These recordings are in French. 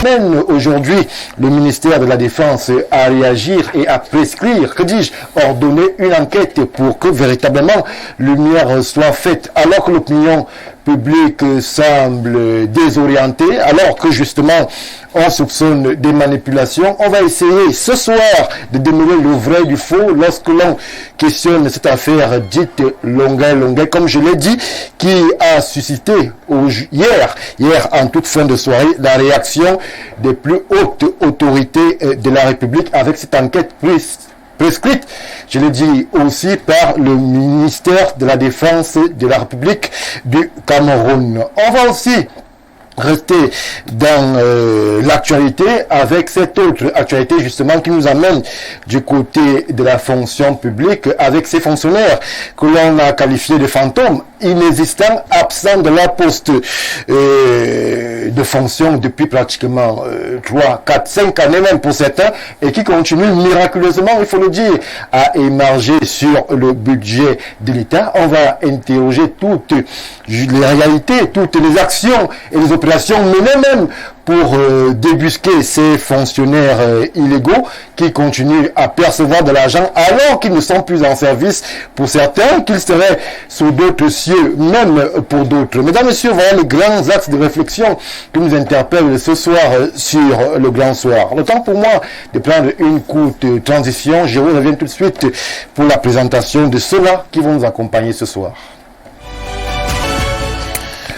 Même aujourd'hui, le ministère de la Défense à réagir et à prescrire, que dis-je, ordonner une enquête pour que véritablement lumière soit faite, alors que l'opinion publique semble désorientée, alors que justement on soupçonne des manipulations. On va essayer ce soir de démêler le vrai du faux lorsque l'on questionne cette affaire dite Longueuil, comme je l'ai dit, qui a suscité hier en toute fin de soirée la réaction des plus hautes autorités de la République avec cette enquête prescrite, je l'ai dit aussi par le ministère de la Défense de la République du Cameroun. On va aussi rester dans l'actualité avec cette autre actualité justement qui nous amène du côté de la fonction publique avec ces fonctionnaires que l'on a qualifiés de fantômes, inexistants, absents de leur poste de fonction depuis pratiquement 3, 4, 5 années même pour certains, et qui continuent miraculeusement, il faut le dire, à émerger sur le budget de l'État. On va interroger toutes les réalités, toutes les actions et les opérations menées même pour débusquer ces fonctionnaires illégaux qui continuent à percevoir de l'argent alors qu'ils ne sont plus en service pour certains, qu'ils seraient sous d'autres cieux, même pour d'autres. Mesdames, Messieurs, voilà les grands axes de réflexion qui nous interpellent ce soir sur le Grand Soir. Le temps pour moi de prendre une courte transition. Je reviens tout de suite pour la présentation de ceux-là qui vont nous accompagner ce soir.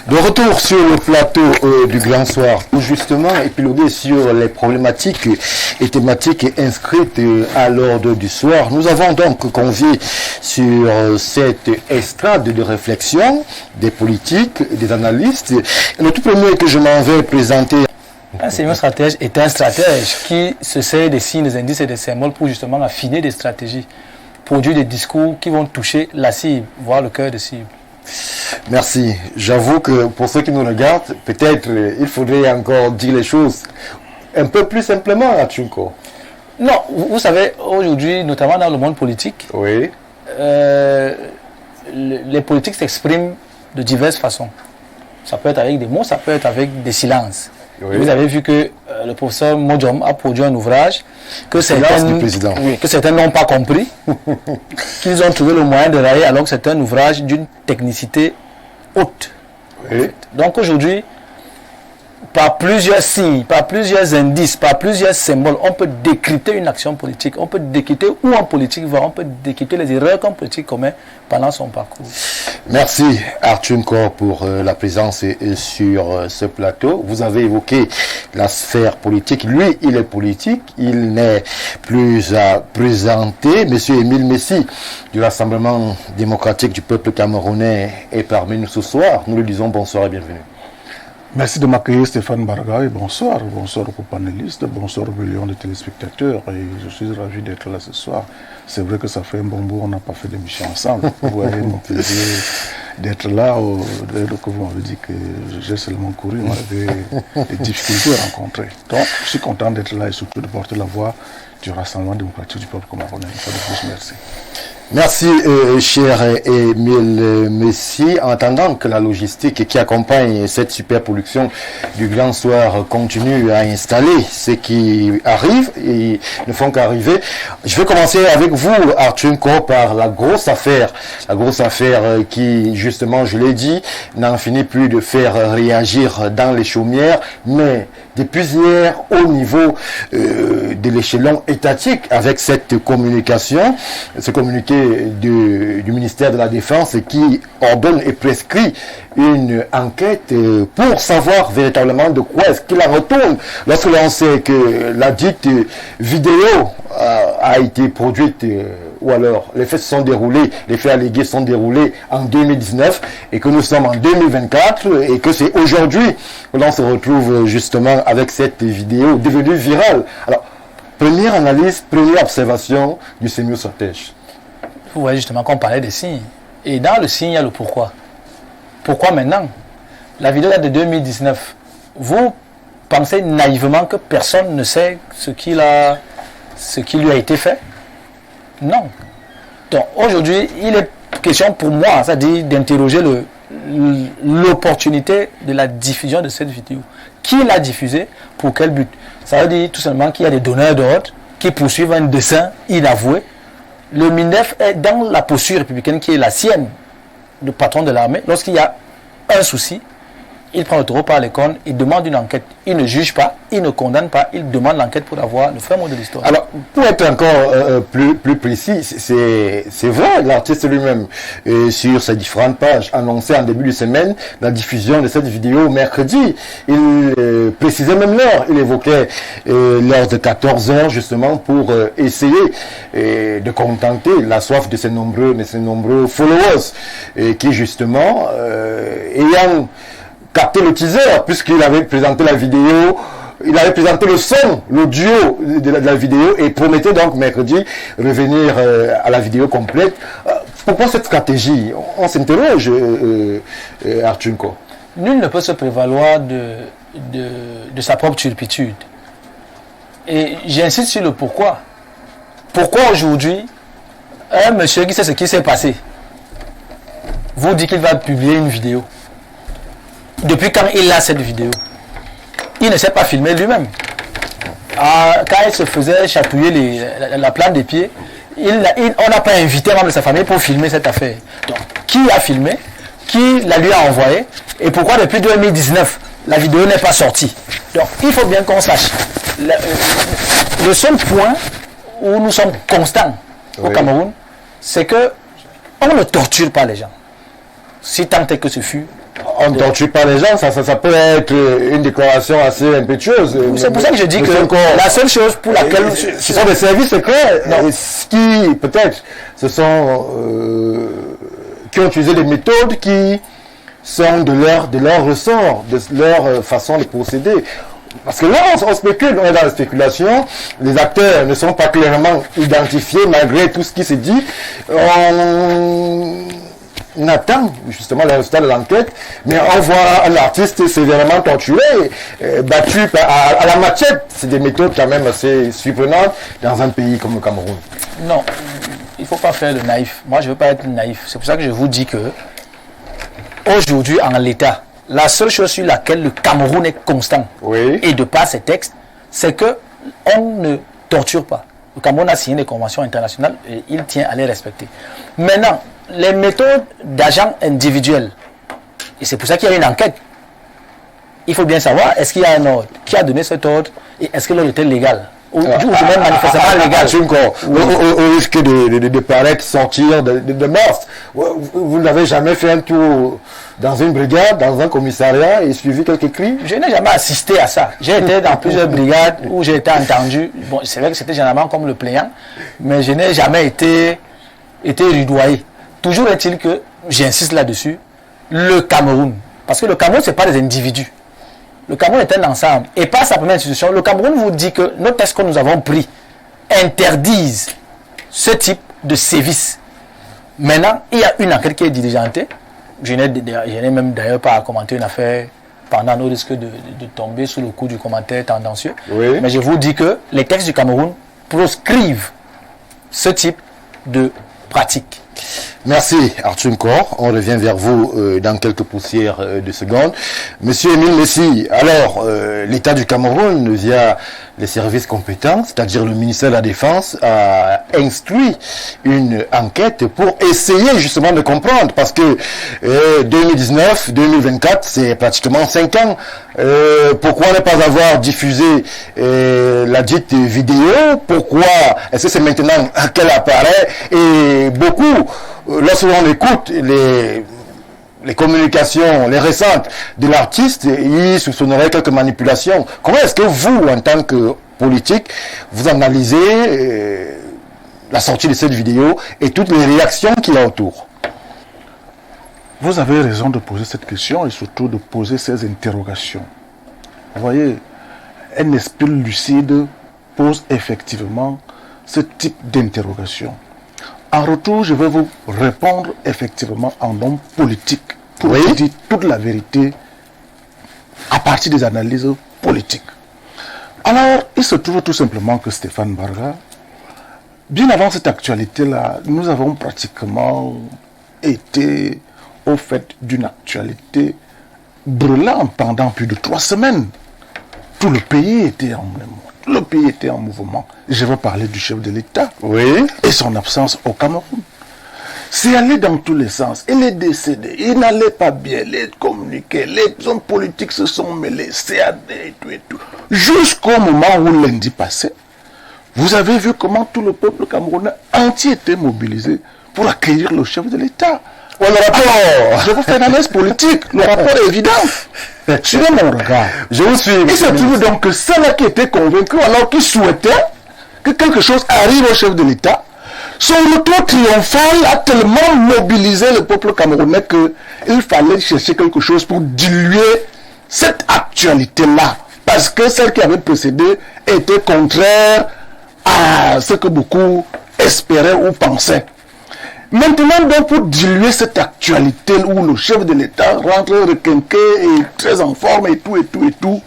De retour sur le plateau du Grand Soir, pour justement épiloguer sur les problématiques et thématiques inscrites à l'ordre du soir. Nous avons donc convié sur cette estrade de réflexion des politiques, des analystes. Le tout premier que je m'en vais présenter. Un senior stratège est un stratège qui se sert des signes, des indices et des symboles pour justement affiner des stratégies, produire des discours qui vont toucher la cible, voire le cœur de cible. Merci. J'avoue que pour ceux qui nous regardent, peut-être il faudrait encore dire les choses un peu plus simplement à Tchunko. Non, vous savez, aujourd'hui, notamment dans le monde politique, oui. Les politiques s'expriment de diverses façons. Ça peut être avec des mots, ça peut être avec des silences. Oui. Vous avez vu que le professeur Modjom a produit un ouvrage que certains n'ont pas compris, qu'ils ont trouvé le moyen de railler alors que c'est un ouvrage d'une technicité haute. Oui. Donc aujourd'hui, par plusieurs signes, par plusieurs indices, par plusieurs symboles, on peut décrypter une action politique, on peut décrypter où en politique va, on peut décrypter les erreurs qu'un politique commet pendant son parcours. Merci Arthur Nkor pour la présence sur ce plateau. Vous avez évoqué la sphère politique. Lui, il est politique, il n'est plus à présenter. Monsieur Émile Messi du Rassemblement démocratique du peuple camerounais est parmi nous ce soir. Nous lui disons bonsoir et bienvenue. Merci de m'accueillir Stéphane Barga et bonsoir aux panélistes, bonsoir aux millions de téléspectateurs et je suis ravi d'être là ce soir. C'est vrai que ça fait un bon bout, on n'a pas fait d'émission ensemble. Vous voyez mon plaisir d'être là, que vous m'avez dit que j'ai seulement couru, on avait des difficultés à rencontrer. Donc je suis content d'être là et surtout de porter la voix du Rassemblement démocratique du peuple camerounais. Une fois de plus, merci. Merci, cher Émile Messi. En attendant que la logistique qui accompagne cette super production du Grand Soir continue à installer ce qui arrive et ne font qu'arriver, je vais commencer avec vous, Arthur Nkor, par la grosse affaire qui, justement, je l'ai dit, n'en finit plus de faire réagir dans les chaumières, mais depuis hier au niveau de l'échelon étatique avec cette communication, ce communiqué du ministère de la Défense qui ordonne et prescrit une enquête pour savoir véritablement de quoi est-ce qu'il en retourne lorsque l'on sait que la dite vidéo a été produite ou alors les faits se sont déroulés, les faits allégués sont déroulés en 2019 et que nous sommes en 2024 et que c'est aujourd'hui que l'on se retrouve justement avec cette vidéo devenue virale. Alors, première analyse, première observation du senior stratège. Vous voyez justement qu'on parlait des signes. Et dans le signe, il y a le pourquoi. Pourquoi maintenant? La vidéo date de 2019. Vous pensez naïvement que personne ne sait ce qui lui a été fait? Non. Donc aujourd'hui, il est question pour moi, c'est-à-dire d'interroger l'opportunité de la diffusion de cette vidéo. Qui l'a diffusée? Pour quel but? Ça veut dire tout simplement qu'il y a des donneurs d'ordre qui poursuivent un dessein inavoué. Le MINDEF est dans la posture républicaine qui est la sienne, le patron de l'armée. Lorsqu'il y a un souci, il prend le taureau par les cornes, il demande une enquête. Il ne juge pas, il ne condamne pas, il demande l'enquête pour avoir le vrai mot de l'histoire. Alors, pour être encore plus précis, c'est vrai, l'artiste lui-même, sur ses différentes pages, annonçait en début de semaine la diffusion de cette vidéo mercredi. Il précisait même l'heure, il évoquait l'heure de 14 h justement pour essayer de contenter la soif de ses nombreux followers, qui justement, ayant capté le teaser, puisqu'il avait présenté la vidéo, il avait présenté le son, l'audio de la vidéo et promettait donc mercredi revenir à la vidéo complète. Pourquoi cette stratégie? On s'interroge, Arthur Nko. Nul ne peut se prévaloir de sa propre turpitude. Et j'insiste sur le pourquoi. Pourquoi aujourd'hui, un monsieur qui sait ce qui s'est passé vous dit qu'il va publier une vidéo? Depuis quand il a cette vidéo? Il ne s'est pas filmé lui-même. Quand il se faisait chatouiller la plante des pieds, on n'a pas invité un membre de sa famille pour filmer cette affaire. Donc, qui a filmé? Qui la lui a envoyé? Et pourquoi depuis 2019, la vidéo n'est pas sortie? Donc, il faut bien qu'on sache. Le seul point où nous sommes constants au Cameroun, c'est que on ne torture pas les gens. Si tant est que ce fut. On ne torture pas les gens, ça peut être une déclaration assez impétueuse. C'est pour ça que je dis que la seule chose pour laquelle... Ce sont des services secrets, qui peut-être qui ont utilisé des méthodes qui sont de leur ressort, de leur façon de procéder. Parce que là, on spécule, on est dans la spéculation, les acteurs ne sont pas clairement identifiés malgré tout ce qui se dit. On attend justement le résultat de l'enquête, mais on voit un artiste sévèrement torturé, battu à la machette. C'est des méthodes quand même assez surprenantes dans un pays comme le Cameroun. Non, il ne faut pas faire le naïf. Moi, je ne veux pas être naïf. C'est pour ça que je vous dis que aujourd'hui, en l'état, la seule chose sur laquelle le Cameroun est constant, et de par ses textes, c'est que on ne torture pas. Le Cameroun a signé des conventions internationales et il tient à les respecter. Maintenant, les méthodes d'agents individuels, et c'est pour ça qu'il y a une enquête. Il faut bien savoir, est-ce qu'il y a un ordre? Qui a donné cet ordre? Et est-ce que l'ordre était légal? Ou même manifestement légal? Au risque de paraître sortir de meurtre. Vous n'avez jamais fait un tour dans une brigade, dans un commissariat et suivi quelques cris? Je n'ai jamais assisté à ça. J'ai été dans plusieurs brigades où j'ai été entendu. Bon, c'est vrai que c'était généralement comme le plaignant, mais je n'ai jamais été rudoyé. Toujours est-il que, j'insiste là-dessus, le Cameroun, parce que le Cameroun, ce n'est pas des individus. Le Cameroun est un ensemble. Et pas sa première institution. Le Cameroun vous dit que nos textes que nous avons pris interdisent ce type de sévices. Maintenant, il y a une enquête qui est diligentée. Je n'ai même d'ailleurs pas à commenter une affaire pendant nos risques de tomber sous le coup du commentaire tendancieux. Mais je vous dis que les textes du Cameroun proscrivent ce type de pratique. Merci Arthur Nko. On revient vers vous dans quelques poussières de secondes. Monsieur Émile Messi, alors l'État du Cameroun, via les services compétents, c'est-à-dire le ministère de la Défense, a instruit une enquête pour essayer justement de comprendre, parce que 2019-2024, c'est pratiquement 5 ans. Pourquoi ne pas avoir diffusé la dite vidéo? Pourquoi est-ce que c'est maintenant qu'elle apparaît? Et beaucoup, lorsqu'on écoute les communications, les récentes de l'artiste, il soupçonnerait quelques manipulations. Comment est-ce que vous, en tant que politique, vous analysez la sortie de cette vidéo et toutes les réactions qu'il y a autour? Vous avez raison de poser cette question et surtout de poser ces interrogations. Vous voyez, un esprit lucide pose effectivement ce type d'interrogation. En retour, je vais vous répondre effectivement en homme politique pour vous dire toute la vérité à partir des analyses politiques. Alors, il se trouve tout simplement que Stéphane Barga, bien avant cette actualité-là, nous avons pratiquement été au fait d'une actualité brûlante pendant plus de 3 semaines. Tout le pays était en mouvement. Le pays était en mouvement. Je veux parler du chef de l'État et son absence au Cameroun. C'est allé dans tous les sens. Il est décédé. Il n'allait pas bien. Les communiqués, les hommes politiques se sont mêlés. CAD et tout. Jusqu'au moment où lundi passé, vous avez vu comment tout le peuple camerounais entier était mobilisé pour accueillir le chef de l'État. Le rapport. Je vous fais une analyse politique. Le rapport est évident. Suivez mon regard. Je vous suis. Il se trouve donc que ceux-là qui étaient convaincus, alors qu'ils souhaitaient que quelque chose arrive au chef de l'État, son retour triomphal a tellement mobilisé le peuple camerounais qu'il fallait chercher quelque chose pour diluer cette actualité-là. Parce que celle qui avait précédé était contraire à ce que beaucoup espéraient ou pensaient. Maintenant, donc, pour diluer cette actualité où le chef de l'État rentre requinqué et très en forme et tout,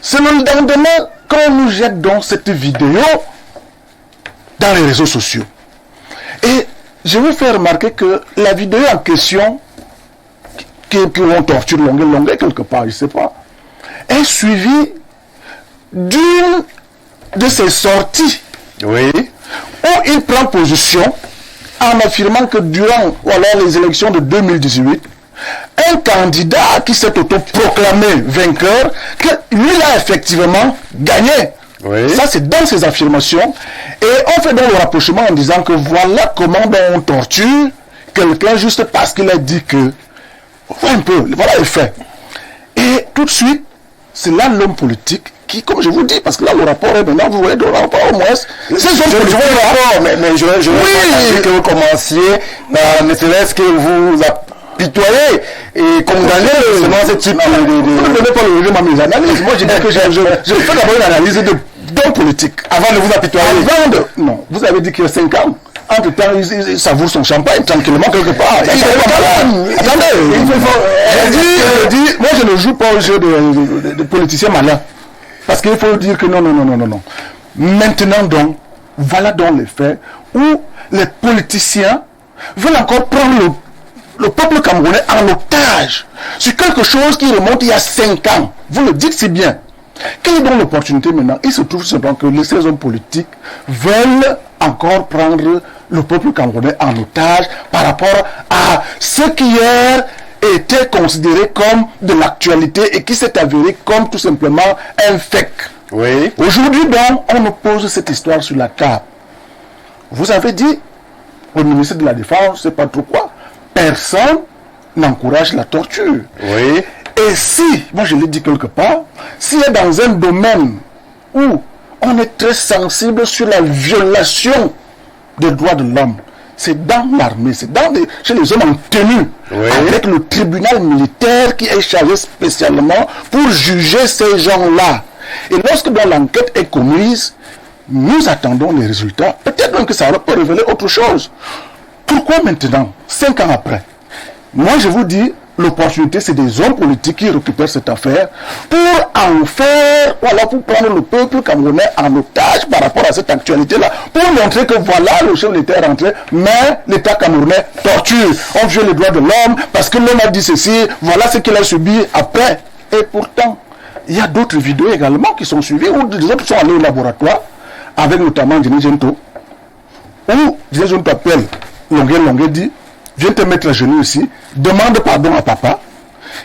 c'est le lendemain qu'on nous jette donc cette vidéo dans les réseaux sociaux. Et je vais faire remarquer que la vidéo en question, qui on torture longueur quelque part, je ne sais pas, est suivie d'une de ses sorties, où il prend position en affirmant que durant les élections de 2018, un candidat qui s'est autoproclamé vainqueur, que lui a effectivement gagné. Ça, c'est dans ses affirmations. Et on fait donc le rapprochement en disant que voilà comment on torture quelqu'un juste parce qu'il a dit que... Voilà un peu, voilà les faits. Et tout de suite, c'est là l'homme politique qui, comme je vous dis, parce que là le rapport est maintenant, vous voyez le rapport au moins, c'est ce rapport, mais je veux que vous commenciez, ne serait-ce que vous apitoyez et condamner seulement ce type de... Vous ne donnez pas le régime à mes analyses. Moi, je dis que je fais d'abord une analyse d'homme politique. Avant de vous apitoyer. Non, vous avez dit qu'il y a 5 ans. Entre-temps, il savoure son champagne tranquillement quelque part. Attendez, je dis, moi je ne joue pas au jeu de politiciens malins. Parce qu'il faut dire que non. Maintenant donc, voilà donc les faits où les politiciens veulent encore prendre le peuple camerounais en otage sur quelque chose qui remonte il y a 5 ans. Vous le dites si bien. Quelle est donc l'opportunité maintenant? Il se trouve simplement que ces hommes politiques veulent encore prendre le peuple camerounais en otage par rapport à ce qui hier était considéré comme de l'actualité et qui s'est avéré comme tout simplement un fake. Aujourd'hui donc, on nous pose cette histoire sur la table. Vous avez dit au ministre de la Défense, je ne sais pas trop quoi, personne n'encourage la torture. Et si, moi je l'ai dit quelque part, s'il est dans un domaine où on est très sensible sur la violation des droits de l'homme, c'est dans l'armée, c'est chez les hommes en tenue, avec le tribunal militaire qui est chargé spécialement pour juger ces gens-là. Et lorsque l'enquête est commise, nous attendons les résultats. Peut-être même que ça peut révéler autre chose. Pourquoi maintenant, 5 ans après? Moi je vous dis, l'opportunité, c'est des hommes politiques qui récupèrent cette affaire pour en faire, pour prendre le peuple camerounais en otage par rapport à cette actualité-là, pour montrer que voilà, le chef de l'État est rentré, mais l'État camerounais torture, on viole les droits de l'homme, parce que l'homme a dit ceci, voilà ce qu'il a subi après. Et pourtant, il y a d'autres vidéos également qui sont suivies, où des autres sont allés au laboratoire, avec notamment Dine Gento, où Dine Gento appelle Longuet dit, viens te mettre à genoux ici, demande pardon à papa.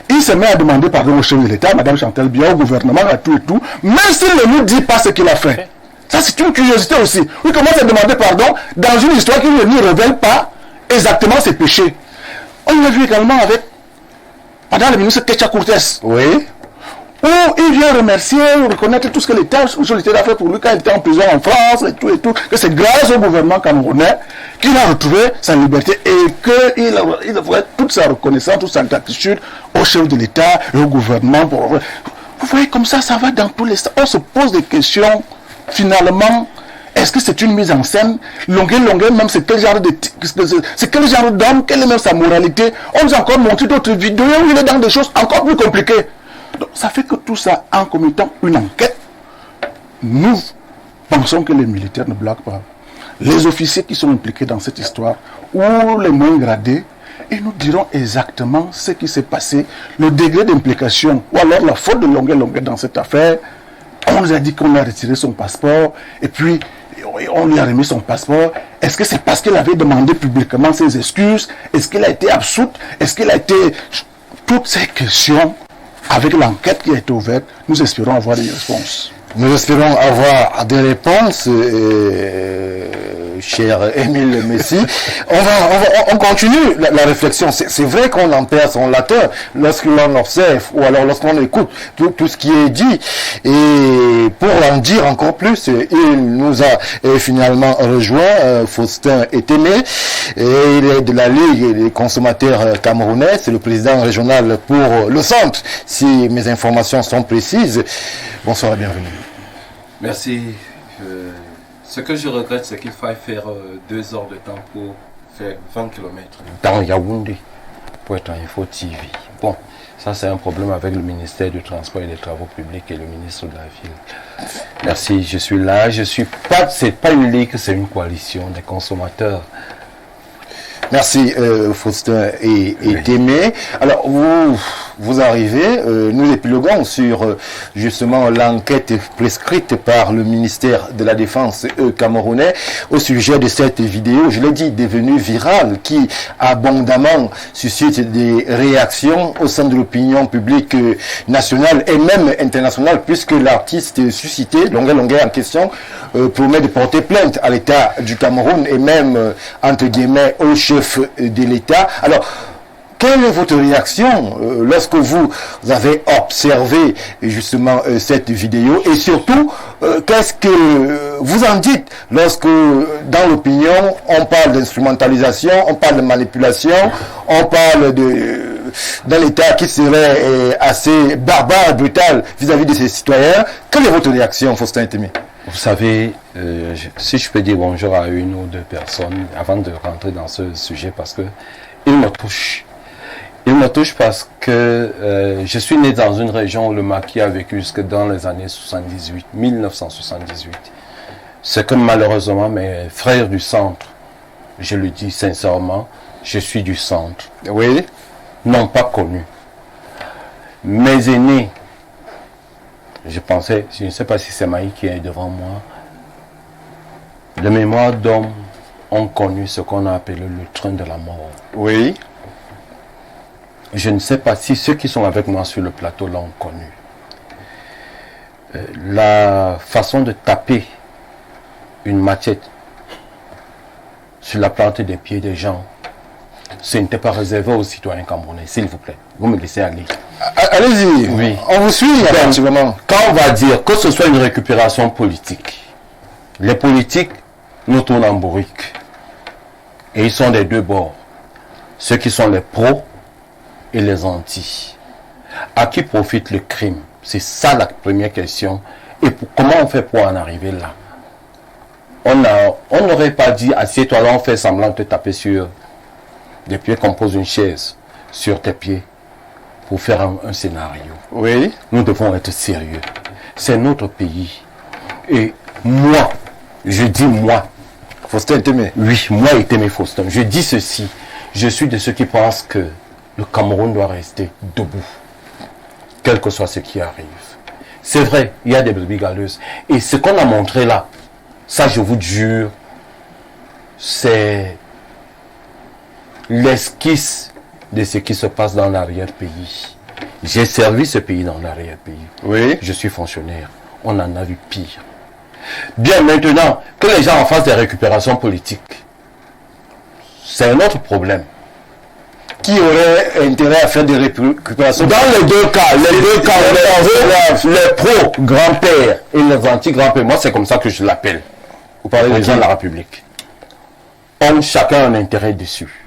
Il se met à demander pardon au chef de l'État, Madame Chantal Biya, au gouvernement, à tout et tout, même s'il ne nous dit pas ce qu'il a fait. Ça, c'est une curiosité aussi. Il commence à demander pardon dans une histoire qui ne lui révèle pas exactement ses péchés. On l'a vu également avec Madame le ministre Kecha Courtes. Où il vient remercier, reconnaître tout ce que l'État a fait pour lui quand il était en prison en France et tout, que c'est grâce au gouvernement camerounais qu'il a retrouvé sa liberté et qu'il a toute sa reconnaissance, toute sa gratitude au chef de l'État et au gouvernement. Vous voyez comme ça va dans tous les sens. On se pose des questions, finalement, est-ce que c'est une mise en scène? Longuet, même c'est quel genre d'homme, quelle est même sa moralité? On nous a encore montré d'autres vidéos où il est dans des choses encore plus compliquées. Donc, ça fait que tout ça, en commettant une enquête, nous pensons que les militaires ne blaguent pas. Les officiers qui sont impliqués dans cette histoire, ou les moins gradés, et nous dirons exactement ce qui s'est passé, le degré d'implication, ou alors la faute de Longuet dans cette affaire. On nous a dit qu'on a retiré son passeport, et puis on lui a remis son passeport. Est-ce que c'est parce qu'il avait demandé publiquement ses excuses? Est-ce qu'il a été absous? Est-ce qu'il a été... Toutes ces questions, avec l'enquête qui a été ouverte, nous espérons avoir des réponses. Nous espérons avoir des réponses, cher Émile Messi. On continue la réflexion. C'est vrai qu'on en perd son latin lorsque l'on observe ou alors lorsqu'on écoute tout ce qui est dit. Et pour en dire encore plus, il nous a finalement rejoint, Faustin Etemé, et il est de la Ligue des consommateurs camerounais. C'est le président régional pour le centre, si mes informations sont précises. Bonsoir et bienvenue. Merci. Ce que je regrette, c'est qu'il faille faire 2 heures de temps pour faire 20 km. Dans Yaoundé, pour être en Info TV. Bon, ça c'est un problème avec le ministère du Transport et des Travaux Publics et le ministre de la Ville. Merci, je suis là. C'est pas une ligue, c'est une coalition des consommateurs. Merci Faustin et Témé. Alors vous arrivez, nous épiloguons sur justement l'enquête prescrite par le ministère de la Défense camerounais au sujet de cette vidéo, je l'ai dit, devenue virale, qui abondamment suscite des réactions au sein de l'opinion publique nationale et même internationale, puisque l'artiste suscité, Longuet en question, promet de porter plainte à l'État du Cameroun et même, entre guillemets, au chef de l'État. Alors, quelle est votre réaction lorsque vous avez observé justement cette vidéo, et surtout qu'est-ce que vous en dites lorsque dans l'opinion on parle d'instrumentalisation, on parle de manipulation, on parle d'un État qui serait assez barbare, brutal vis-à-vis de ses citoyens? Quelle est votre réaction, Faustin Etemé? Vous savez, si je peux dire bonjour à une ou deux personnes avant de rentrer dans ce sujet, parce que il me touche. Il me touche parce que je suis né dans une région où le maquis a vécu jusque dans les années 1978. C'est que malheureusement mes frères du centre, je le dis sincèrement, je suis du centre, oui, n'ont pas connu. Mes aînés, je ne sais pas si c'est Maï qui est devant moi, de mémoire d'hommes ont connu ce qu'on a appelé le train de la mort. Oui. Je ne sais pas si ceux qui sont avec moi sur le plateau l'ont connu. La façon de taper une machette sur la plante des pieds des gens, ce n'était pas réservé aux citoyens camerounais, s'il vous plaît. Vous me laissez aller. Allez-y, oui. On vous suit. Effectivement. Quand on va dire que ce soit une récupération politique, les politiques nous tournent en bourrique. Et ils sont des deux bords. Ceux qui sont les pros et les anti. À qui profite le crime? C'est ça la première question. Et comment on fait pour en arriver là? On n'aurait pas dit, assieds-toi là, on fait semblant de te taper sur des pieds, qu'on pose une chaise sur tes pieds pour faire un scénario. Oui. Nous devons être sérieux. C'est notre pays. Et moi, je dis moi, Faustin Etemé. Oui, moi Etemé Faustin. Je dis ceci. Je suis de ceux qui pensent que le Cameroun doit rester debout, quel que soit ce qui arrive. C'est vrai, il y a des brebis galeuses. Et ce qu'on a montré là, ça je vous jure, c'est l'esquisse de ce qui se passe dans l'arrière-pays. J'ai servi ce pays dans l'arrière-pays. Oui. Je suis fonctionnaire. On en a vu pire. Bien, maintenant, que les gens en fassent des récupérations politiques, c'est un autre problème. Qui aurait intérêt à faire des récupérations? Dans les deux cas, les pro-grands-pères et les anti-grands-pères, moi c'est comme ça que je l'appelle. Vous parlez des gens de la République. Ont chacun un intérêt dessus.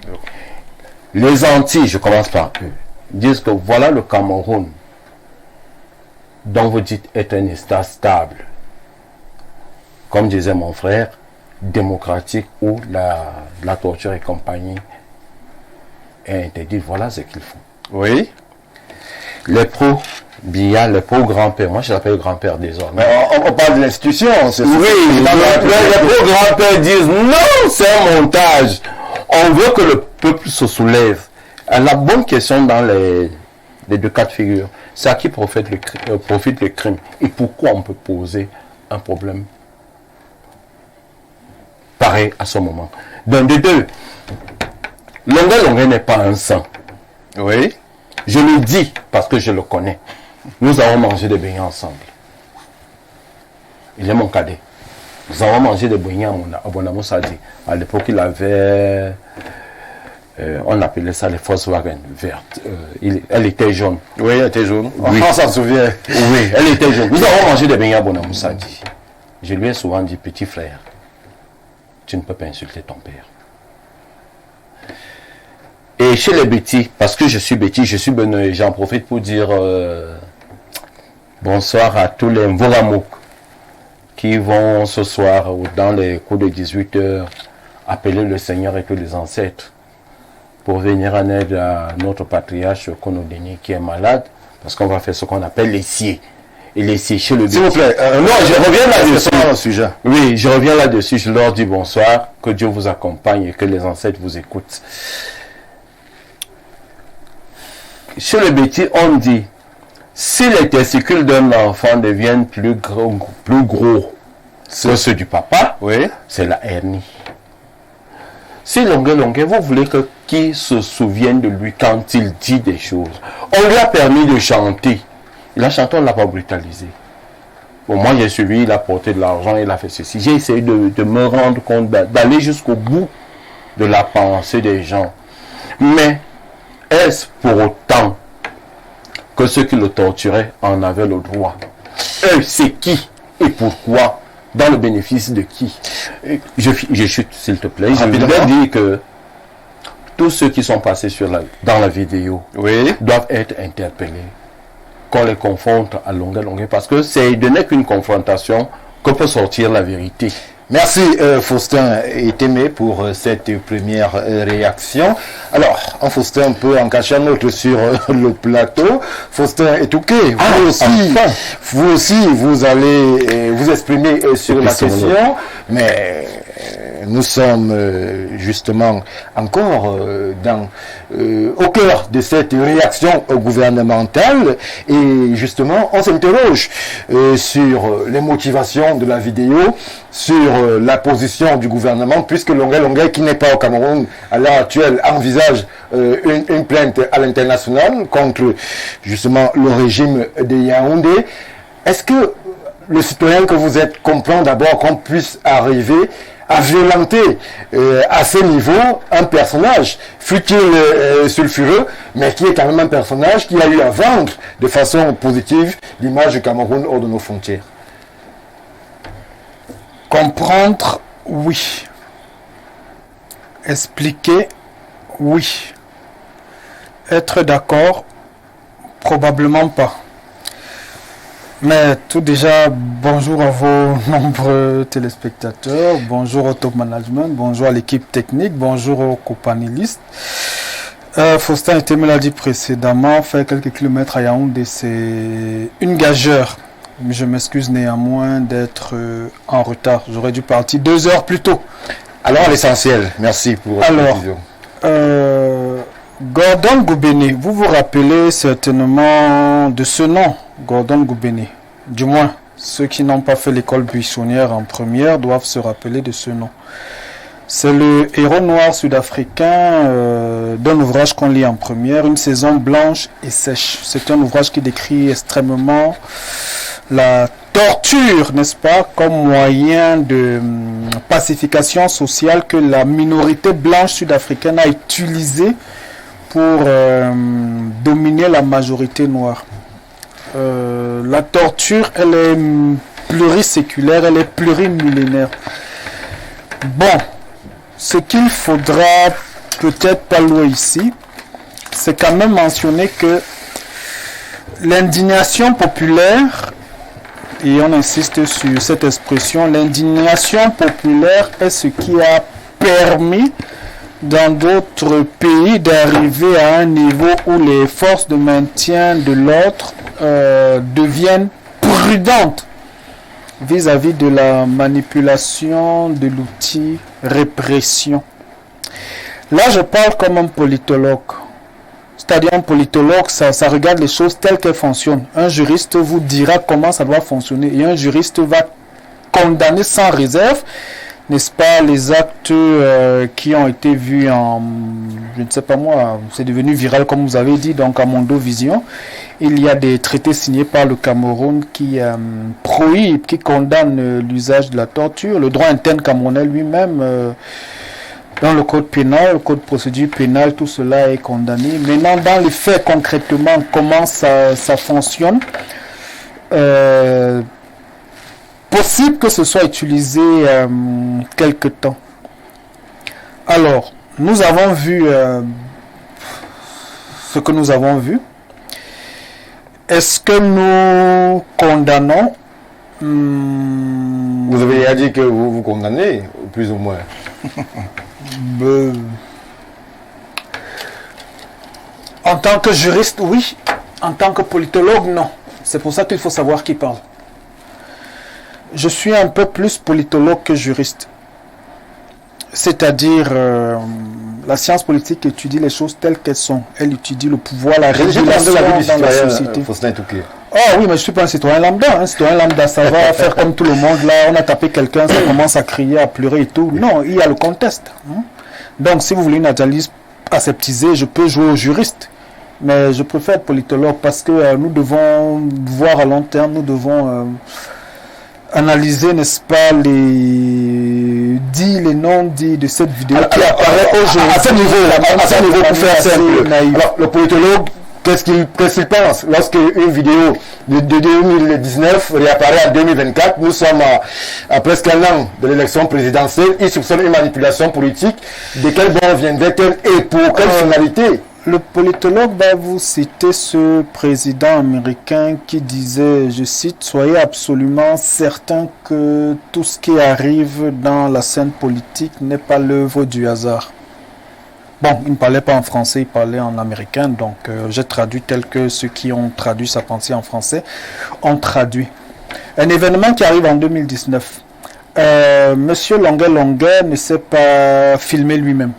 Les anti, je commence par eux, disent que voilà le Cameroun, dont vous dites est un État stable. Comme disait mon frère, démocratique, où la torture et compagnie est interdite. Voilà ce qu'ils font. Oui. Les pro-Biya, les pro-grands-pères, moi je l'appelle grand-père désormais. Mais on parle de l'institution. Oui, les pro-grands-pères disent non, c'est un montage. On veut que le peuple se soulève. La bonne question dans les deux cas de figure, c'est à qui profite le crime et pourquoi on peut poser un problème pareil à ce moment. D'un des deux, Longuet n'est pas un saint. Oui. Je le dis parce que je le connais. Nous avons mangé des beignets ensemble. Il est mon cadet. Nous avons mangé des beignets à Bonamoussadi. À l'époque, il avait... on appelait ça les Volkswagen vertes. Elle était jaune. Oui, elle était jaune. Oui. On s'en souvient. Oui, elle était jaune. Nous avons mangé des beignets à Bonamoussadi. Je lui ai souvent dit, petit frère, tu ne peux pas insulter ton père. Et chez les Bétis, parce que je suis Bétis, je suis Benoît, j'en profite pour dire bonsoir à tous les Mvoramouk qui vont ce soir, dans les coups de 18h, appeler le Seigneur et tous les ancêtres pour venir en aide à notre patriarche Konodeni qui est malade, parce qu'on va faire ce qu'on appelle l'essier. Et l'essier chez le Bétis. S'il vous plaît, non, je reviens là-dessus. Sujet. Oui, je reviens là-dessus, je leur dis bonsoir, que Dieu vous accompagne et que les ancêtres vous écoutent. Chez le Bétis, on dit, si les testicules d'un enfant deviennent plus gros que ceux du papa, Oui. c'est la hernie. Si Longuet, vous voulez que qui se souvienne de lui quand il dit des choses, on lui a permis de chanter. Il a chanté, on ne l'a pas brutalisé. Bon, moi j'ai suivi, il a porté de l'argent, il a fait ceci. J'ai essayé de me rendre compte, d'aller jusqu'au bout de la pensée des gens. Mais est-ce pour autant que ceux qui le torturaient en avaient le droit? Eux, c'est qui et pourquoi? Dans le bénéfice de qui? Je chute, s'il te plaît. Je voudrais dire que tous ceux qui sont passés dans la vidéo doivent être interpellés. Qu'on les confronte à Longuet, parce que c'est de n'est qu'une confrontation que peut sortir la vérité. Merci Faustin et Témé pour cette première réaction. Alors, Faustin peut en cacher un autre sur le plateau. Faustin et Touquet, vous aussi, vous allez vous exprimer sur la question, mais nous sommes justement encore au cœur de cette réaction gouvernementale et justement on s'interroge sur les motivations de la vidéo, sur la position du gouvernement, puisque Longuet qui n'est pas au Cameroun à l'heure actuelle envisage une plainte à l'international contre justement le régime de Yaoundé. Est-ce que le citoyen que vous êtes comprend d'abord qu'on puisse arriver à violenter à ce niveau un personnage, fut-il sulfureux, mais qui est quand même un personnage qui a eu à vendre de façon positive l'image du Cameroun hors de nos frontières? Comprendre, oui. Expliquer, oui. Être d'accord, probablement pas. Mais tout déjà, bonjour à vos nombreux téléspectateurs, bonjour au top management, bonjour à l'équipe technique, bonjour aux copanélistes. Faustin me l'a dit précédemment, faire quelques kilomètres à Yaoundé, c'est une gageure. Je m'excuse néanmoins d'être en retard. J'aurais dû partir 2 heures plus tôt. Alors l'essentiel, merci pour votre précision. Gordon Goubéné, vous vous rappelez certainement de ce nom, Gordon Goubéné. Du moins, ceux qui n'ont pas fait l'école buissonnière en première doivent se rappeler de ce nom. C'est le héros noir sud-africain d'un ouvrage qu'on lit en première, Une saison blanche et sèche. C'est un ouvrage qui décrit extrêmement la torture, n'est-ce pas, comme moyen de pacification sociale que la minorité blanche sud-africaine a utilisé pour dominer la majorité noire. La torture, elle est pluriséculaire, elle est plurimillénaire. Bon, ce qu'il faudra peut-être pas louer ici, c'est quand même mentionner que l'indignation populaire, et on insiste sur cette expression, l'indignation populaire est ce qui a permis dans d'autres pays d'arriver à un niveau où les forces de maintien de l'ordre deviennent prudentes vis-à-vis de la manipulation de l'outil répression. Là, je parle comme un politologue. C'est-à-dire un politologue, ça regarde les choses telles qu'elles fonctionnent. Un juriste vous dira comment ça doit fonctionner. Et un juriste va condamner sans réserve, n'est-ce pas, les actes qui ont été vus en, je ne sais pas moi, c'est devenu viral comme vous avez dit, donc à Mondovision. Il y a des traités signés par le Cameroun qui prohibent, qui condamnent l'usage de la torture. Le droit interne camerounais lui-même, dans le code pénal, le code de procédure pénale, tout cela est condamné. Maintenant, dans les faits, concrètement, comment ça fonctionne, possible que ce soit utilisé quelque temps. Alors, nous avons vu ce que nous avons vu. Est-ce que nous condamnons Vous avez déjà dit que vous condamnez, plus ou moins. En tant que juriste, oui. En tant que politologue, non. C'est pour ça qu'il faut savoir qui parle. Je suis un peu plus politologue que juriste. C'est-à-dire, la science politique étudie les choses telles qu'elles sont. Elle étudie le pouvoir, la régulation dans la société. Ah oui, mais je ne suis pas un citoyen lambda. Un citoyen lambda, ça va faire comme tout le monde. Là, on a tapé quelqu'un, ça commence à crier, à pleurer et tout. Non, il y a le contexte. Donc, si vous voulez une analyse aseptisée, je peux jouer au juriste. Mais je préfère être politologue parce que nous devons voir à long terme, nous devons analyser, n'est-ce pas, les dits, les non-dits de cette vidéo qui apparaît aujourd'hui. À ce niveau, pour faire simple, alors, le politologue, qu'est-ce qu'il pense lorsque une vidéo de 2019 réapparaît en 2024? Nous sommes à presque un an de l'élection présidentielle. Il soupçonne une manipulation politique. De quel bord viendrait-elle et pour quelle finalité? Le politologue va vous citer ce président américain qui disait, je cite, « Soyez absolument certain que tout ce qui arrive dans la scène politique n'est pas l'œuvre du hasard. » Bon, il ne parlait pas en français, il parlait en américain, donc j'ai traduit tel que ceux qui ont traduit sa pensée en français ont traduit. Un événement qui arrive en 2019. Monsieur Longuet ne s'est pas filmé lui-même.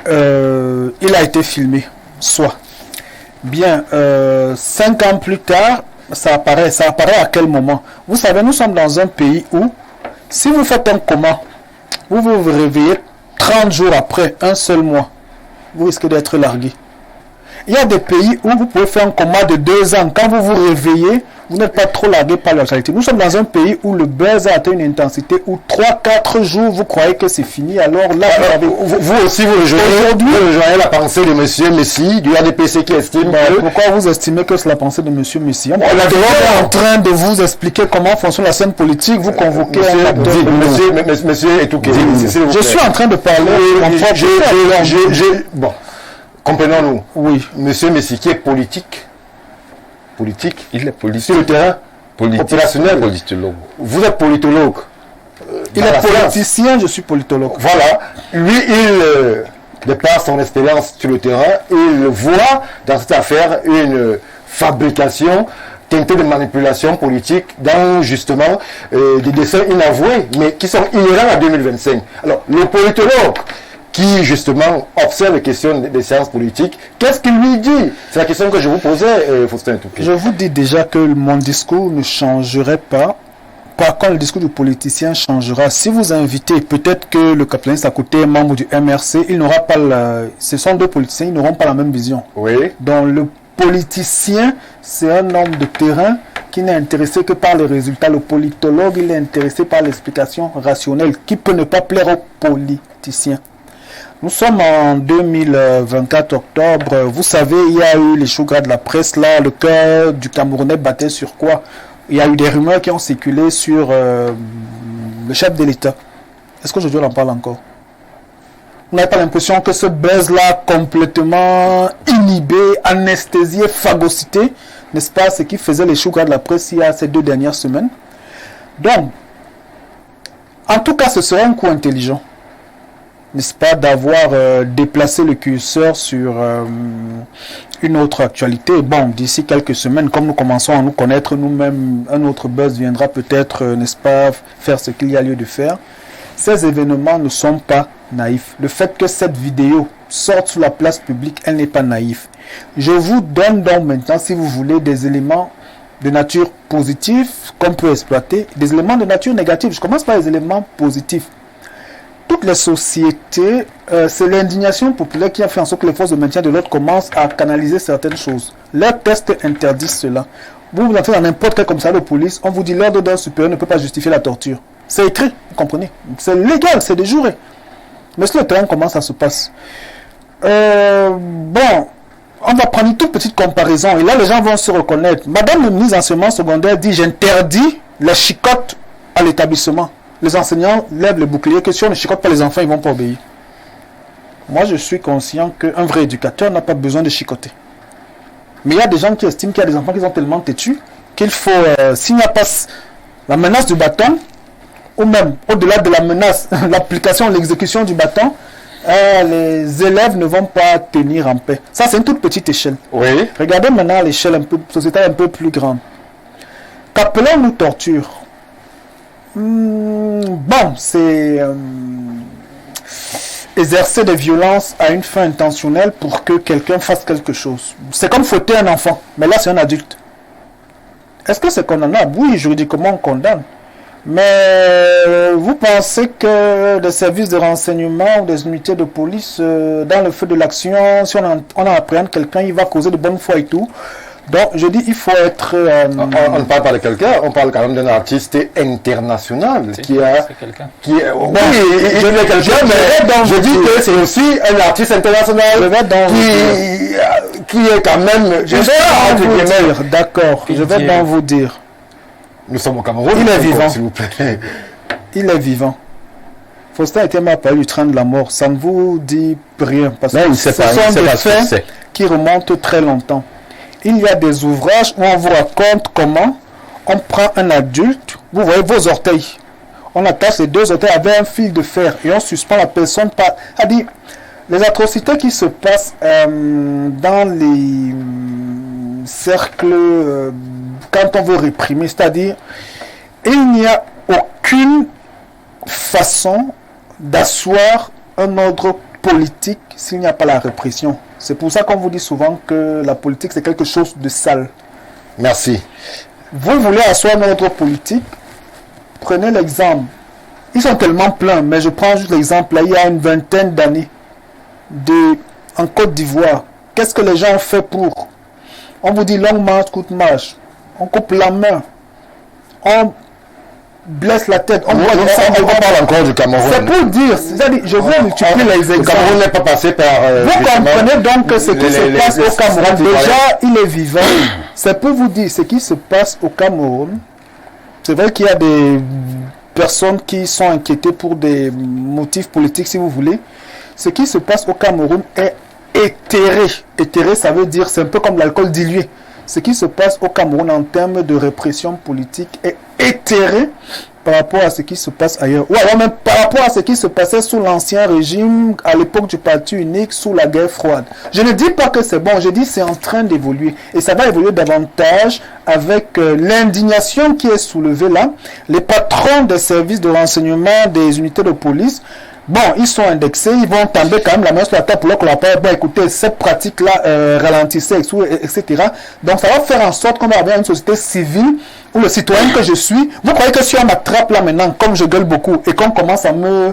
Il a été filmé, soit. Bien, 5 ans plus tard, ça apparaît à quel moment? Vous savez, nous sommes dans un pays où, si vous faites un coma, vous vous réveillez 30 jours après, un seul mois, vous risquez d'être largué. Il y a des pays où vous pouvez faire un coma de 2 ans. Quand vous vous réveillez, vous n'êtes pas trop largué par la réalité. Nous sommes dans un pays où le buzz a atteint une intensité où 3-4 jours, vous croyez que c'est fini. Alors là, vous aussi, vous rejoignez la pensée de M. Messi, du ADPC qui estime que... Pourquoi vous estimez que c'est la pensée de M. Messi? On est en train de vous expliquer comment fonctionne la scène politique. Vous convoquez Monsieur Etouké. Je suis en train de parler. Bon, comprenons-nous. Oui. Monsieur Messi qui est politique. Il est politique. Sur le terrain opérationnel. Politologue. Vous êtes politologue. Il est politicien, je suis politologue. Voilà. Lui, de par son expérience sur le terrain, il voit dans cette affaire une fabrication teintée de manipulation politique dans justement des dessins inavoués, mais qui sont inhérents à 2025. Alors, le politologue qui justement observe les questions des sciences politiques, qu'est-ce qu'il lui dit? C'est la question que je vous posais, Faustin Touquet. Je vous dis déjà que mon discours ne changerait pas. Par contre, le discours du politicien changera. Si vous invitez, peut-être que le capitaliste à côté est membre du MRC, il n'aura pas ce sont deux politiciens, ils n'auront pas la même vision. Oui. Donc le politicien, c'est un homme de terrain qui n'est intéressé que par les résultats. Le politologue, il est intéressé par l'explication rationnelle qui peut ne pas plaire aux politiciens. Nous sommes en 2024 octobre. Vous savez, il y a eu les choux gras de la presse là. Le cœur du Camerounais battait sur quoi? Il y a eu des rumeurs qui ont circulé sur le chef de l'État. Est-ce qu'aujourd'hui on en parle encore? Vous n'avez pas l'impression que ce buzz-là, complètement inhibé, anesthésié, phagocyté, n'est-ce pas, ce qui faisait les choux gras de la presse il y a ces 2 dernières semaines? Donc, en tout cas, ce serait un coup intelligent, n'est-ce pas, d'avoir déplacé le curseur sur une autre actualité. Bon, d'ici quelques semaines, comme nous commençons à nous connaître nous-mêmes, un autre buzz viendra peut-être, n'est-ce pas, faire ce qu'il y a lieu de faire. Ces événements ne sont pas naïf. Le fait que cette vidéo sorte sur la place publique, elle n'est pas naïve. Je vous donne donc maintenant, si vous voulez, des éléments de nature positive qu'on peut exploiter, des éléments de nature négative. Je commence par les éléments positifs. Toutes les sociétés, c'est l'indignation populaire qui a fait en sorte que les forces de maintien de l'ordre commencent à canaliser certaines choses. Leurs tests interdisent cela. Vous entrez dans n'importe quel commissariat de police, on vous dit l'ordre d'un supérieur ne peut pas justifier la torture. C'est écrit, vous comprenez. C'est légal, c'est déjuré. Mais sur le terrain, comment ça se passe? Bon, on va prendre une toute petite comparaison. Et là, les gens vont se reconnaître. Madame le ministre d'enseignement secondaire dit, j'interdis les chicottes à l'établissement. Les enseignants lèvent le bouclier, que si on ne chicote pas les enfants, ils ne vont pas obéir. Moi, je suis conscient qu'un vrai éducateur n'a pas besoin de chicoter. Mais il y a des gens qui estiment qu'il y a des enfants qui sont tellement têtus qu'il faut, s'il n'y a pas la menace du bâton, ou même au-delà de la menace, l'application, l'exécution du bâton, les élèves ne vont pas tenir en paix. Ça, c'est une toute petite échelle. Oui. Regardez maintenant à l'échelle un peu sociétale un peu plus grande. Qu'appelons-nous torture? Bon, c'est exercer des violences à une fin intentionnelle pour que quelqu'un fasse quelque chose. C'est comme fouetter un enfant, mais là c'est un adulte. Est-ce que c'est condamnable? Oui, juridiquement on condamne. Mais vous pensez que des services de renseignement ou des unités de police, dans le feu de l'action, si on appréhende quelqu'un, il va causer de bonne foi et tout? Donc, je dis, il faut être... On ne parle pas de quelqu'un, on parle quand même d'un artiste international qui a... Oui, je dis quelqu'un, mais je dis que c'est aussi un artiste international qui est quand même... Je vais vous dire, d'accord, je vais donc vous dire. Nous sommes au Cameroun, il est vivant, s'il vous plaît. Il est vivant. Faustin était m'a parlé du train de la mort, ça ne vous dit rien, parce que ce sont des faits qui remontent très longtemps. Il y a des ouvrages où on vous raconte comment on prend un adulte, vous voyez vos orteils, on attache les deux orteils avec un fil de fer et on suspend la personne par... C'est-à-dire, les atrocités qui se passent dans les cercles, quand on veut réprimer, c'est-à-dire, il n'y a aucune façon d'asseoir un ordre politique s'il n'y a pas la répression. C'est pour ça qu'on vous dit souvent que la politique c'est quelque chose de sale. Merci. Vous voulez asseoir un ordre politique, prenez l'exemple. Ils sont tellement pleins, mais je prends juste l'exemple. Là, il y a une vingtaine d'années, en Côte d'Ivoire, qu'est-ce que les gens ont fait pour? On vous dit longue marche, courte marche. On coupe la main. On blesse la tête. On parle encore du Cameroun. C'est pour dire, c'est-à-dire, je veux multiplier les exemples. Le Cameroun n'est pas passé par... vous comprenez donc que ce qui se passe au Cameroun, déjà, il est vivant. C'est pour vous dire, ce qui se passe au Cameroun, c'est vrai qu'il y a des personnes qui sont inquiétées pour des motifs politiques, si vous voulez. Ce qui se passe au Cameroun est éthéré. Éthéré, ça veut dire, c'est un peu comme l'alcool dilué. Ce qui se passe au Cameroun en termes de répression politique est éthéré par rapport à ce qui se passe ailleurs. Ou alors même par rapport à ce qui se passait sous l'ancien régime, à l'époque du parti unique, sous la guerre froide. Je ne dis pas que c'est bon, je dis c'est en train d'évoluer. Et ça va évoluer davantage avec l'indignation qui est soulevée là. Les patrons des services de renseignement des unités de police, bon, ils sont indexés, ils vont tomber quand même la main sur la table pour leur collaborer. Bon, écoutez, cette pratique-là ralentissait, etc. Donc, ça va faire en sorte qu'on va avoir une société civile où le citoyen que je suis, vous croyez que si on m'attrape là maintenant, comme je gueule beaucoup, et qu'on commence à me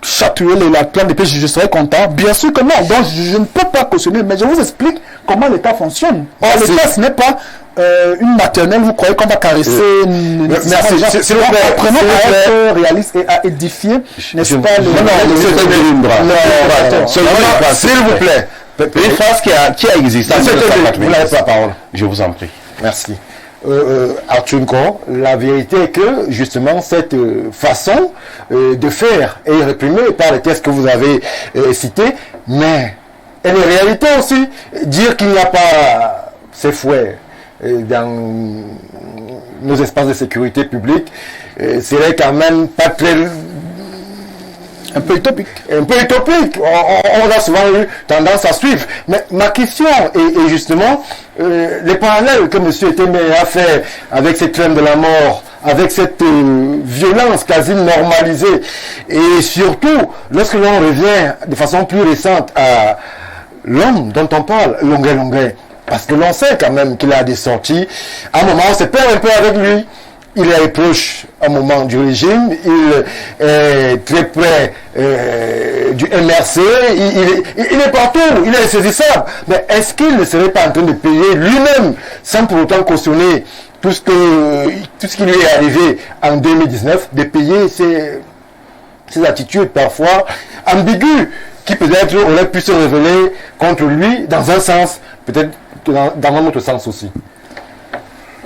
chatouiller la plante, et puis je serai content? Bien sûr que non. Donc, je ne peux pas cautionner, mais je vous explique comment l'État fonctionne. Or, l'État, ce n'est pas... une maternelle, vous croyez qu'on va caresser merci, s'il vous plaît. Apprenons à être réaliste et à édifier, n'est-ce pas? S'il vous plaît. Une phrase qui a existé. Vous n'avez pas la parole. Je vous en prie. Merci. Arthur Nko, la vérité est que justement cette façon de faire est réprimée par les tests que vous avez cités, mais elle est réalité aussi. Dire qu'il n'y a pas ces fouets dans nos espaces de sécurité publique serait quand même pas très... un peu utopique. Un peu utopique. On a souvent eu tendance à suivre. Mais ma question est justement les parallèles que M. Témé a fait avec cette femme de la mort avec cette violence quasi normalisée. Et surtout, lorsque l'on revient de façon plus récente à l'homme dont on parle, Longuet, parce que l'on sait quand même qu'il a des sorties. À un moment, on se perd un peu avec lui. Il est proche un moment du régime, il est très près du MRC, il est partout, il est insaisissable. Mais est-ce qu'il ne serait pas en train de payer lui-même, sans pour autant cautionner tout ce qui lui est arrivé en 2019, de payer ses attitudes parfois ambiguës, qui peut-être auraient pu se révéler contre lui dans un sens, peut-être dans un autre sens aussi.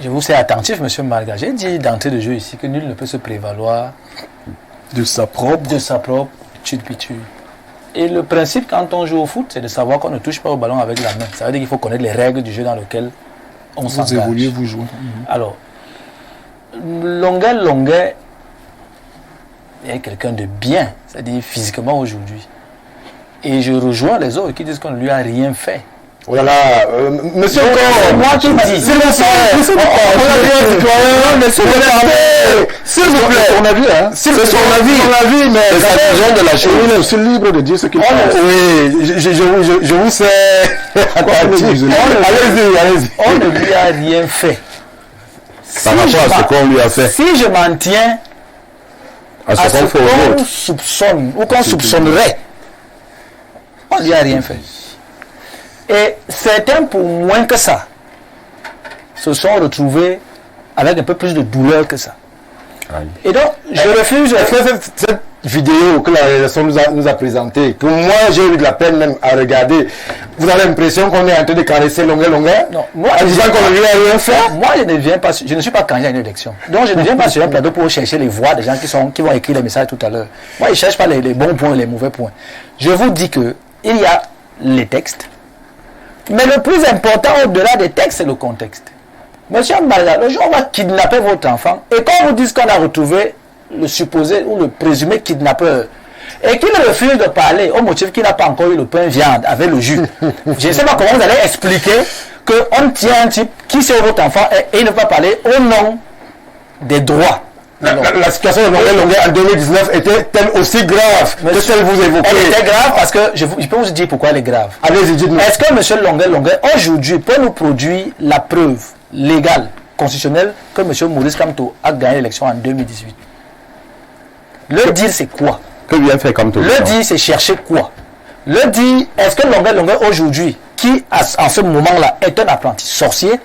Je vous sais attentif, monsieur Marga. J'ai dit d'entrée de jeu ici que nul ne peut se prévaloir de sa propre turpitude. Et le principe quand on joue au foot, c'est de savoir qu'on ne touche pas au ballon avec la main. Ça veut dire qu'il faut connaître les règles du jeu dans lequel on s'engage. Vous évoluez, vous jouez. Alors, Longuet est quelqu'un de bien, c'est-à-dire physiquement aujourd'hui. Et je rejoins les autres qui disent qu'on ne lui a rien fait. Oh là là, monsieur c'est moi qui dis. C'est le sang, c'est mon plaît. C'est son avis, hein. C'est son avis, mais c'est sa vision de la chose. Il est aussi libre de dire ce qu'il pense. Oui, je vous sais. Allez-y. On ne lui a rien fait. Par rapport à ce qu'on lui a fait. Si je m'en tiens à ce qu'on soupçonne ou qu'on soupçonnerait, on ne lui a rien fait. Et certains, pour moins que ça, se sont retrouvés avec un peu plus de douleur que ça. Et donc, je refuse. Cette vidéo que la réalisation nous a présentée, que moi j'ai eu de la peine même à regarder, vous avez l'impression qu'on est en train de caresser Longuet? Non, moi, en disant qu'on ne lui a rien fait? Moi, je ne suis pas candidat à une élection. Donc, je ne viens pas sur un plateau pour chercher les voix des gens qui vont écrire les messages tout à l'heure. Moi, je ne cherche pas les bons points et les mauvais points. Je vous dis que il y a les textes. Mais le plus important au-delà des textes, c'est le contexte. Monsieur Mbaga, le jour où on va kidnapper votre enfant, et quand on vous dit qu'on a retrouvé le supposé ou le présumé kidnappeur, et qu'il refuse de parler au motif qu'il n'a pas encore eu le pain viande avec le jus, je ne sais pas comment vous allez expliquer qu'on tient un type qui c'est votre enfant et il ne va pas parler au nom des droits. La situation de Longuet en 2019 était-elle aussi grave que celle que vous évoquez? Elle était grave parce que je peux vous dire pourquoi elle est grave. Allez-y, dites-nous. Est-ce que M. Longuet aujourd'hui peut nous produire la preuve légale, constitutionnelle que M. Maurice Kamto a gagné l'élection en 2018? Le dire c'est quoi? Que bien fait Kamto? Le dire c'est chercher quoi? Le dire, est-ce que Longuet aujourd'hui, qui en ce moment-là est un apprenti sorcier,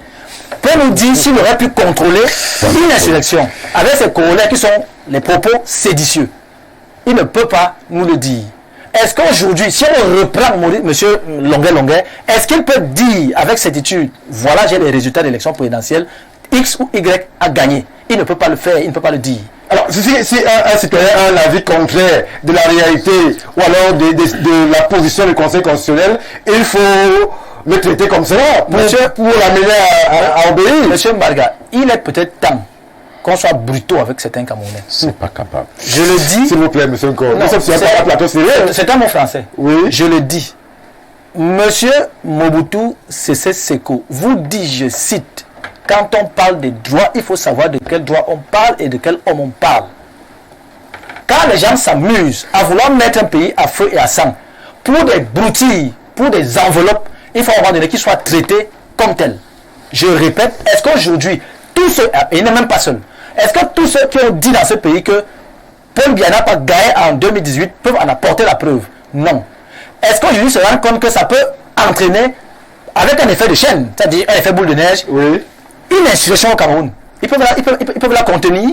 peut nous dire s'il aurait pu contrôler une insurrection avec ses corollaires qui sont les propos séditieux? Il ne peut pas nous le dire. Est-ce qu'aujourd'hui, si on reprend M. Longuet, est-ce qu'il peut dire avec certitude, voilà, j'ai les résultats de l'élection présidentielle, X ou Y a gagné? Il ne peut pas le faire, il ne peut pas le dire. Alors, si un citoyen a un avis contraire de la réalité ou alors de la position du Conseil constitutionnel, il faut le traiter comme cela pour l'amener à obéir. Monsieur Mbarga, il est peut-être temps qu'on soit brutaux avec certains Camerounais. C'est pas capable. Je le dis. S'il vous plaît, monsieur Nko. C'est un mot français. Oui. Je le dis. Monsieur Mobutu Sese Seko vous dit, je cite, quand on parle des droits, il faut savoir de quel droit on parle et de quel homme on parle. Quand les gens s'amusent à vouloir mettre un pays à feu et à sang pour des broutilles, pour des enveloppes, il faut avoir donné qu'ils soient traités comme tels. Je répète, est-ce qu'aujourd'hui, tous ceux, et il n'est même pas seul, est-ce que tous ceux qui ont dit dans ce pays que Paul Biya n'a pas gagné en 2018 peuvent en apporter la preuve? Non. Est-ce qu'aujourd'hui se rend compte que ça peut entraîner, avec un effet de chaîne, c'est-à-dire un effet boule de neige, oui, une insurrection au Cameroun? Ils peuvent la contenir.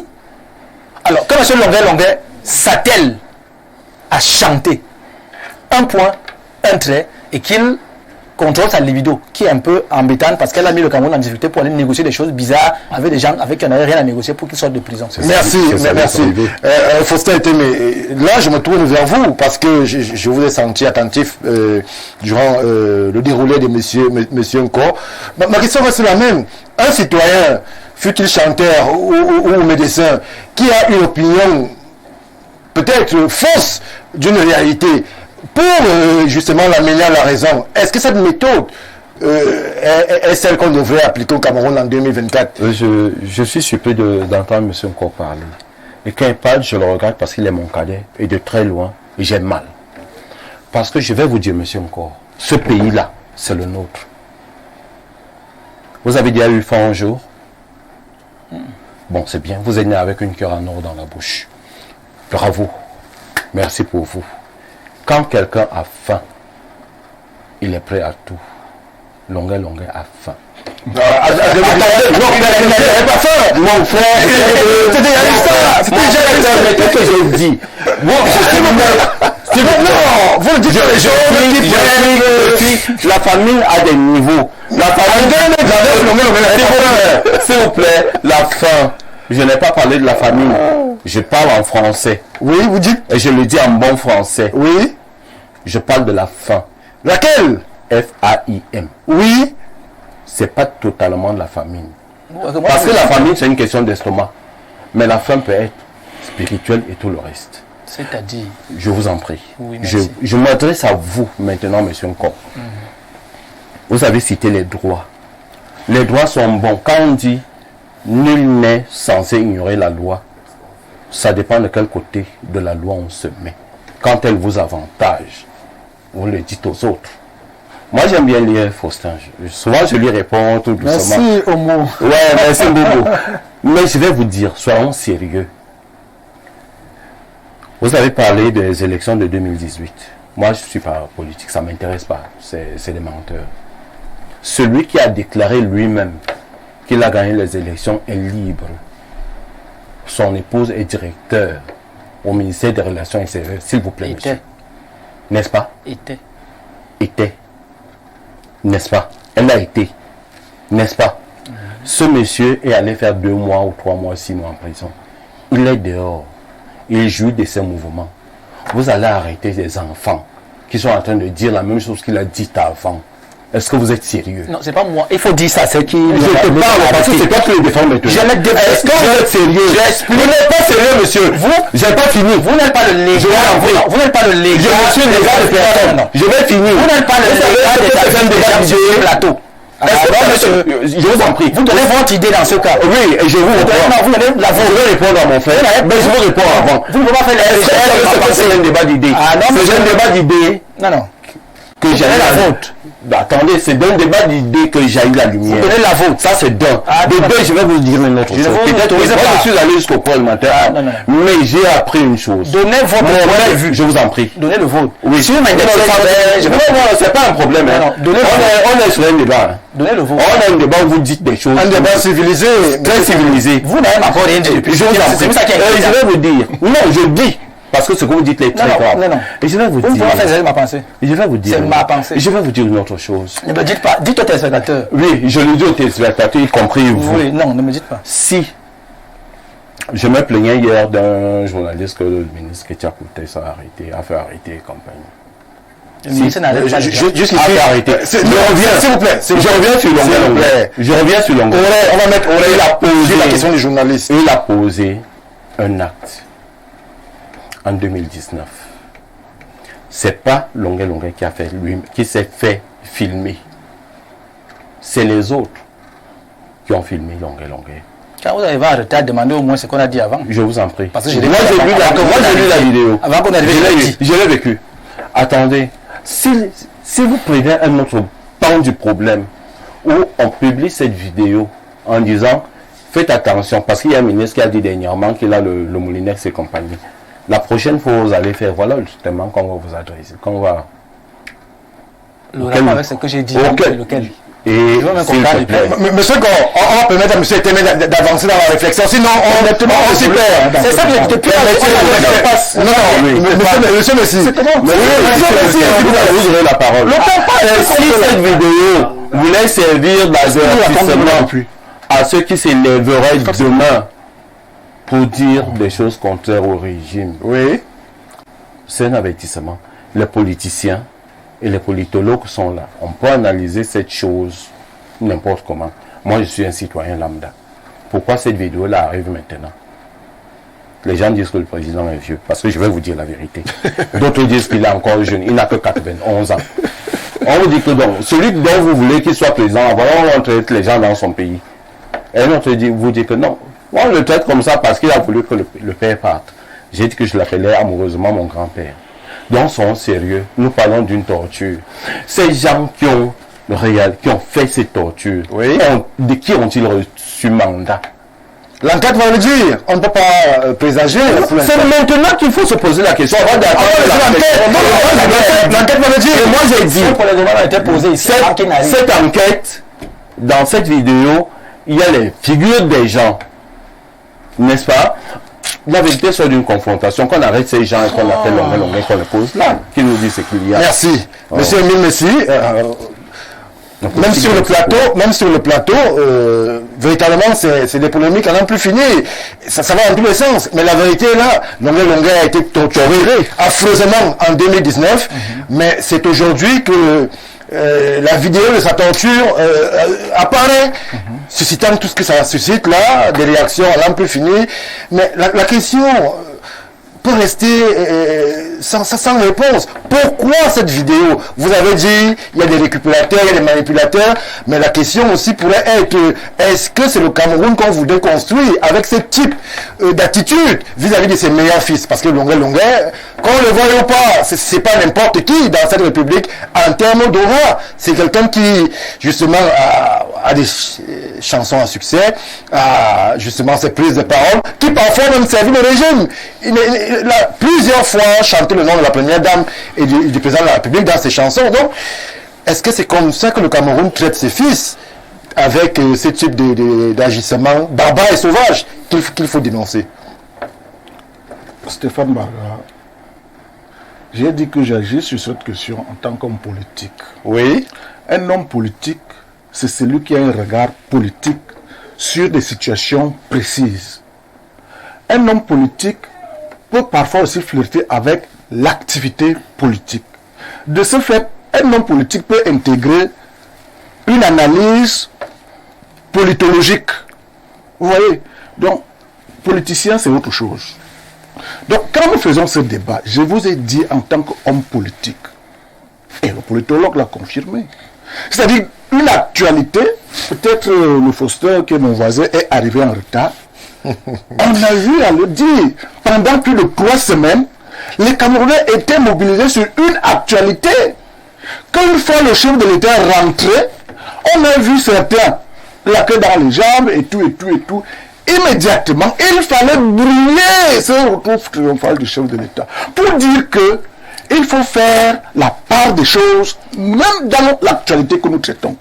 Alors, quand M. Longuet s'attelle à chanter un point, un trait, et qu'il contrôle sa libido, qui est un peu embêtante parce qu'elle a mis le Cameroun en difficulté pour aller négocier des choses bizarres avec des gens avec qui on n'avait rien à négocier pour qu'ils sortent de prison. Merci. Faustin, mais là je me tourne vers vous parce que je vous ai senti attentif durant le déroulé de monsieur Nko. Ma question reste la même. Un citoyen, fut-il chanteur ou médecin, qui a une opinion peut-être fausse d'une réalité, pour justement l'amener à la raison, est-ce que cette méthode est celle qu'on devrait appliquer au Cameroun en 2024? Je suis surpris d'entendre M. Nkor parler. Et quand il parle, je le regarde parce qu'il est mon cadet et de très loin, et j'ai mal. Parce que je vais vous dire, M. Nkor, ce pays-là, c'est le nôtre. Vous avez déjà eu faim un jour? Bon, c'est bien, vous êtes né avec une cœur en or dans la bouche. Bravo. Merci pour vous. Quand quelqu'un a faim, il est prêt à tout. Longuet a faim. Non, il n'avait pas faim. Mon frère, c'était déjà qu'est-ce que j'ai dit? Non, vous le dites les gens. La famille a des niveaux. La famille, s'il vous plaît, la faim. Je n'ai pas parlé de la famille. Je parle en français. Oui, vous dites. Et je le dis en bon français. Oui. Je parle de la faim. Laquelle? F-A-I-M. Oui. C'est pas totalement de la famine. Parce que la famine, c'est une question d'estomac. Mais la faim peut être spirituelle et tout le reste. C'est-à-dire? Je vous en prie. Oui, je m'adresse à vous maintenant, M. Nkor. Vous avez cité les droits. Les droits sont bons. Quand on dit nul n'est censé ignorer la loi, ça dépend de quel côté de la loi on se met. Quand elle vous avantage, vous le dites aux autres. Moi, j'aime bien lire Faustin. Souvent, je lui réponds tout doucement. Merci, Homo. Ouais, merci beaucoup. Mais je vais vous dire, soyons sérieux. Vous avez parlé des élections de 2018. Moi, je ne suis pas politique, ça ne m'intéresse pas. C'est des menteurs. Celui qui a déclaré lui-même qu'il a gagné les élections est libre. Son épouse est directeur au ministère des Relations extérieures, s'il vous plaît, monsieur. N'est-ce pas? Était. N'est-ce pas? Elle a été. N'est-ce pas? Ce monsieur est allé faire 2 mois ou 3 mois, 6 mois en prison. Il est dehors. Il joue de ses mouvements. Vous allez arrêter des enfants qui sont en train de dire la même chose qu'il a dit avant. Est-ce que vous êtes sérieux? Non, c'est pas moi. Il faut dire ça, c'est qui... Je te parle parce que c'est toi qui le défends maintenant. Est-ce que vous êtes sérieux? Vous n'êtes pas sérieux, monsieur. Vous, j'ai pas fini. Vous n'êtes pas le légal. Vous n'êtes pas le légal. Je suis légal de personne. Je vais finir. Vous n'êtes pas le légal de personne déjà sur le plateau. Je vous en prie. Vous donnez votre idée dans ce cas. Oui, et je vous réponds. Non, vous donnez la vôtre. Je vais répondre à mon frère. Mais je vous réponds avant. Vous ne pouvez pas faire les... C'est un débat d'idées. C'est un débat d'idées. Non. Que j'ai la vôtre. Attendez, c'est d'un débat d'idées que j'ai eu la lumière. Vous donnez la vôtre. Ça, c'est d'un. De deux, je vais vous dire une autre chose. Peut-être que je suis allé jusqu'au point alimentaire, mais j'ai appris une chose. Donnez votre point de vue. Je vous en prie. Donnez le vôtre. Oui. Si vous m'intéressez, non, c'est pas un problème. On est sur un débat. Donnez le vôtre. On a un débat où vous dites des choses. Un débat civilisé. Très civilisé. Vous n'avez pas encore rien dit depuis. Je vous en prie. C'est ça qui est je vais vous dire. Non, je dis. Parce que ce que vous dites est très grave. Non. Et je vais vous dire. Vous ne pouvez pas faire ma pensée. Et je vais vous dire. C'est ma pensée. Je vais vous dire une autre chose. Ne me dites pas. Dites aux téléspectateurs. Oui, je le dis aux téléspectateurs, y compris vous. Oui, non, ne me dites pas. Si je me plaignais hier d'un journaliste que le ministre Ketia Kouté a fait arrêter campagne. Le ministre n'arrête pas. Juste ici, arrêter. Je reviens, s'il vous plaît. Je reviens sur Longuet. Je reviens sur Longuet. On va mettre la question du journaliste. Il a posé un acte en 2019. C'est pas Longuet qui a fait lui, qui s'est fait filmer. C'est les autres qui ont filmé Longuet. Quand vous avez en retard, demandez au moins ce qu'on a dit avant. Je vous en prie. Parce que moi j'ai lu la vidéo. Avant qu'on arrive, je l'ai vécu. Attendez, si vous prenez un autre pan du problème où on publie cette vidéo en disant faites attention, parce qu'il y a un ministre qui a dit dernièrement qu'il a le Moulinex et compagnie. La prochaine fois, vous allez faire, voilà justement qu'on va vous adresser, qu'on va... Le rapport avec ce que j'ai dit, lequel? Et monsieur Nkor, on va permettre à monsieur Témé d'avancer dans la réflexion, sinon on s'y perd. C'est ça que j'ai dit. Monsieur Messi. Vous aurez la parole. Si cette vidéo voulait servir d'avertissement à ceux qui s'élèveraient demain pour dire des choses contraires au régime. Oui. C'est un avertissement. Les politiciens et les politologues sont là. On peut analyser cette chose n'importe comment. Moi, je suis un citoyen lambda. Pourquoi cette vidéo-là arrive maintenant? Les gens disent que le président est vieux. Parce que je vais vous dire la vérité. D'autres disent qu'il est encore jeune. Il n'a que 91 ans. On vous dit que donc, celui dont vous voulez qu'il soit président, voilà, on traite les gens dans son pays. Et on vous dit que non. On le traite comme ça parce qu'il a voulu que le père parte. J'ai dit que je l'appelais amoureusement mon grand-père. Donc, son sérieux, nous parlons d'une torture. Ces gens qui ont fait ces tortures, de qui ont-ils reçu mandat? L'enquête va le dire. On ne peut pas présager. C'est maintenant qu'il faut se poser la question. L'enquête va le dire. Et moi, j'ai dit, cette enquête, dans cette vidéo, il y a les figures des gens. N'est-ce pas? La vérité soit d'une confrontation, qu'on arrête ces gens et qu'on appelle longuet, qu'on le pose là, qui nous dit ce qu'il y a. Merci. Monsieur Emile Messi, même sur le plateau, véritablement, c'est des polémiques à n'en plus finir. Ça va dans tous les sens. Mais la vérité est là. Longuet a été torturé affreusement en 2019, mais c'est aujourd'hui que la vidéo de sa torture apparaît, suscitant tout ce que ça suscite là, des réactions à n'en plus finir. Mais la question peut rester sans réponse. Pourquoi cette vidéo? Vous avez dit, il y a des récupérateurs, il y a des manipulateurs, mais la question aussi pourrait être, est-ce que c'est le Cameroun qu'on voudrait construire avec ce type d'attitude vis-à-vis de ses meilleurs fils? Parce que Longuet, qu'on le voit ou pas, c'est pas n'importe qui dans cette république en termes d'aura. C'est quelqu'un qui, justement, a des chansons à succès, a justement ses prises de parole, qui parfois même servi le régime. Il a plusieurs fois chanté le nom de la première dame et du président de la République dans ses chansons. Donc, est-ce que c'est comme ça que le Cameroun traite ses fils, avec ce type d'agissement barbare et sauvage qu'il faut dénoncer? Stéphane Barga, j'ai dit que j'agis sur cette question en tant qu'homme politique. Oui. Un homme politique, c'est celui qui a un regard politique sur des situations précises. Un homme politique peut parfois aussi flirter avec l'activité politique. De ce fait, un homme politique peut intégrer une analyse politologique. Vous voyez? Donc, politicien, c'est autre chose. Donc, quand nous faisons ce débat, je vous ai dit en tant qu'homme politique, et le politologue l'a confirmé, c'est-à-dire une actualité, peut-être le Foster, qui est mon voisin, est arrivé en retard. On a vu à le dire, pendant plus de 3 semaines, les Camerounais étaient mobilisés sur une actualité. Quand une fois le chef de l'État rentré, on a vu certains la queue dans les jambes et tout. Immédiatement, il fallait brûler ce retour triomphal du chef de l'État pour dire que il faut faire la part des choses, même dans l'actualité que nous traitons.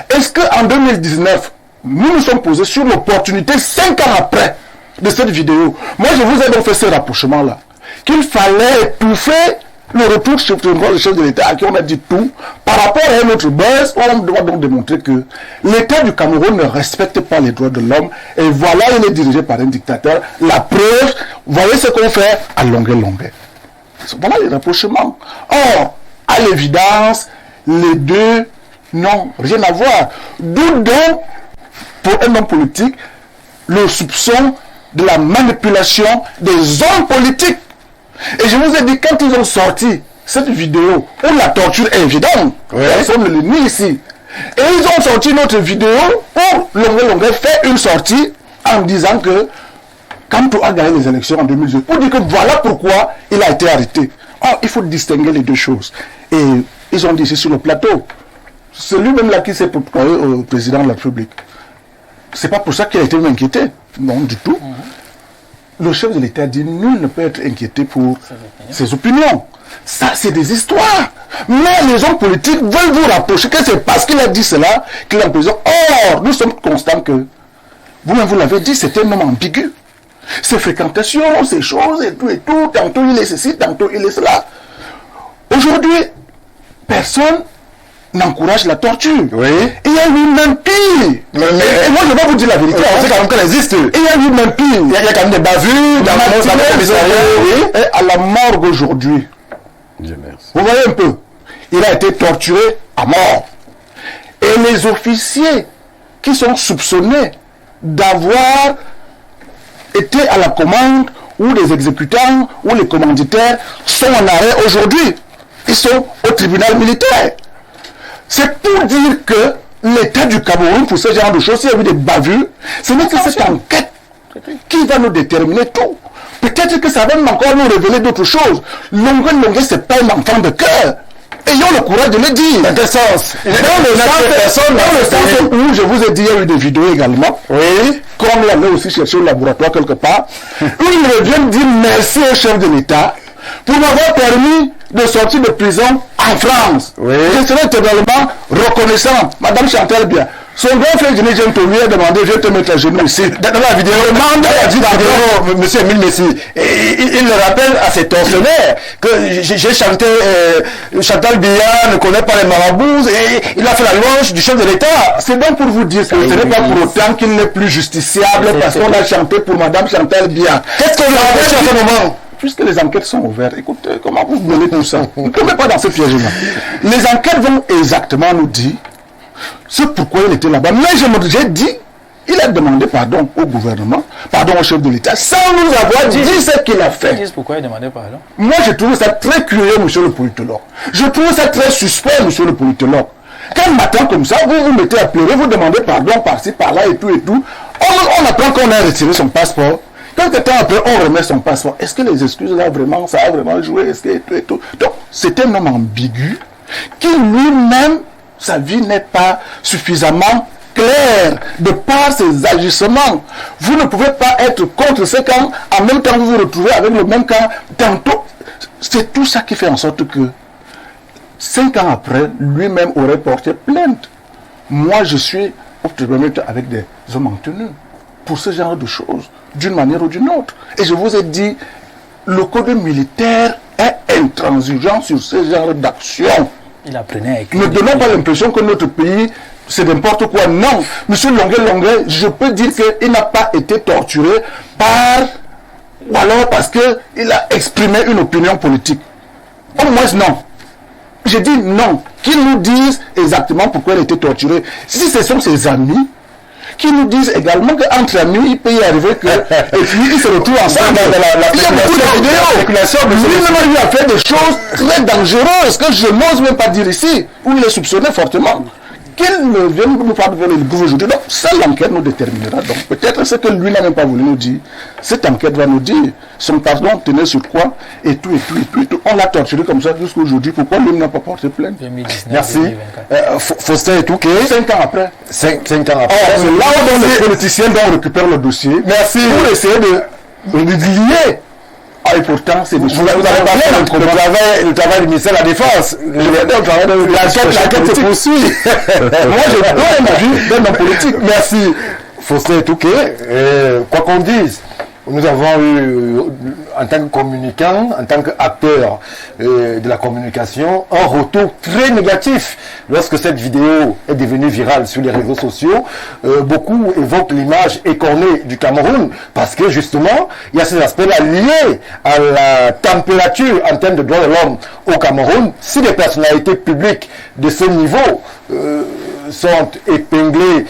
Est-ce qu'en 2019, nous nous sommes posés sur l'opportunité 5 ans après de cette vidéo? Moi, je vous ai donc fait ce rapprochement-là, qu'il fallait étouffer le retour du chef de l'État à qui on a dit tout par rapport à un autre buzz où on doit donc démontrer que l'État du Cameroun ne respecte pas les droits de l'homme et voilà, il est dirigé par un dictateur. La preuve, voyez ce qu'on fait à longueur. Voilà les rapprochements. Or, à l'évidence, les deux n'ont rien à voir. D'où donc, pour un homme politique, le soupçon de la manipulation des hommes politiques. Et je vous ai dit, quand ils ont sorti cette vidéo où la torture est évidente, personne ne le nie ici. Et ils ont sorti notre vidéo où Longuet fait une sortie en disant que Kamto a gagné les élections en 2012. Pour dire que voilà pourquoi il a été arrêté. Or, il faut distinguer les deux choses. Et ils ont dit ici sur le plateau, c'est lui-même là qui s'est procuré au président de la République. C'est pas pour ça qu'il a été inquiété. Non, du tout. Le chef de l'État dit nul ne peut être inquiété pour ses opinions. Ça, c'est des histoires. Mais les hommes politiques veulent vous rapprocher que c'est parce qu'il a dit cela qu'il est en prison. Or, nous sommes constants que, vous-même vous l'avez dit, c'est un homme ambigu. Ses fréquentations, ses choses et tout, tantôt il est ceci, tantôt il est cela. Aujourd'hui, personne n'encourage la torture. Oui. Il y a eu même pire. Et moi, je vais vous dire la vérité. On sait quand même qu'elle existe. Il y a eu même pire. Il y a quand même des bavures. Et à la morgue aujourd'hui. Vous voyez un peu. Il a été torturé à mort. Et les officiers qui sont soupçonnés d'avoir été à la commande ou les exécutants ou les commanditaires sont en arrêt aujourd'hui. Ils sont au tribunal militaire. C'est pour dire que l'État du Cameroun, pour ce genre de choses, s'il y a eu des bavures, ce n'est que cette enquête qui va nous déterminer tout. Peut-être que ça va même encore nous révéler d'autres choses. Longuet, c'est pas un enfant de cœur. Ayons le courage de le dire. Dans quel sens? Dans le sens où je vous ai dit, il y a eu des vidéos également. Oui. Comme il allait aussi chercher au laboratoire quelque part, où il revient dire merci au chef de l'État pour m'avoir permis de sortir de prison en France. Oui. Je serai éternellement reconnaissant. Madame Chantal bien. Son grand frère Géné Gento lui a demandé, je vais te mettre à genoux ici. Dans la vidéo, monsieur Emile Messi, il le rappelle à ses tortionnaires que j'ai chanté Chantal Biya ne connaît pas les marabouts et il a fait la louange du chef de l'État. C'est donc pour vous dire que ce n'est pas pour autant qu'il n'est plus justiciable parce qu'on a chanté pour Madame Chantal Biya. Qu'est-ce qu'on lui a empêché à ce moment? Puisque les enquêtes sont ouvertes, écoutez, comment vous menez tout ça? Ne tombez pas dans ce piège-là. Les enquêtes vont exactement nous dire ce pourquoi il était là-bas. Mais j'ai dit, il a demandé pardon au gouvernement, pardon au chef de l'État, sans nous avoir dit ce qu'il a fait. Pourquoi il demandait pardon? Moi, je trouve ça très curieux, monsieur le politologue. Je trouve ça très suspect, monsieur le politologue. Quand matin comme ça, vous vous mettez à pleurer, vous demandez pardon par-ci, par-là et tout et tout. On apprend qu'on a retiré son passeport. Quelque temps après, on remet son passeport. Est-ce que les excuses là, vraiment, ça a vraiment joué? Est-ce que et tout et tout? Donc, c'est un homme ambigu qui lui-même, sa vie n'est pas suffisamment claire de par ses agissements. Vous ne pouvez pas être contre ce camp, en même temps vous vous retrouvez avec le même camp. Tantôt, c'est tout ça qui fait en sorte que 5 ans après, lui-même aurait porté plainte. Moi, je suis au tribunal avec des hommes en tenue pour ce genre de choses, d'une manière ou d'une autre. Et je vous ai dit, le code militaire est intransigeant sur ce genre d'action. Il apprenait avec Ne donnons pas l'impression que notre pays, c'est n'importe quoi. Non, monsieur Longuet, je peux dire qu'il n'a pas été torturé par, ou alors parce qu'il a exprimé une opinion politique. Au moins, non. J'ai dit non. Qu'ils nous disent exactement pourquoi il a été torturé. Si ce sont ses amis, qui nous disent également qu'entre amis, il peut y arriver que... et puis, ils se retrouvent ensemble. Il y a beaucoup de vidéos. Lui-même, il a fait des choses très dangereuses que je n'ose même pas dire ici, où il est soupçonné fortement. Qu'il ne vienne nous parler de l'épouse aujourd'hui. Donc, ça, l'enquête nous déterminera. Donc, peut-être ce que lui n'a même pas voulu nous dire, cette enquête va nous dire son pardon tenait sur quoi, et tout, et tout, et tout, et tout. On l'a torturé comme ça jusqu'à aujourd'hui. Pourquoi lui n'a pas porté plainte? 2019, Merci. 2024. Faustin et tout, 5 ans après. 5 ans après. C'est là où les politiciens doivent récupérer le dossier. Merci. Pour essayer de lier. Ah, et pourtant, c'est des choses. Vous n'avez pas fait le travail du ministère de la Défense. L'enquête se poursuit. Moi, j'ai donné ma vie d'un homme politique. Merci. Faustin Touquet, quoi qu'on dise, nous avons eu, en tant que communicant, en tant qu'acteur de la communication, un retour très négatif. Lorsque cette vidéo est devenue virale sur les réseaux sociaux, beaucoup évoquent l'image écornée du Cameroun, parce que justement, il y a ces aspects-là liés à la température en termes de droits de l'homme au Cameroun. Si des personnalités publiques de ce niveau sont épinglées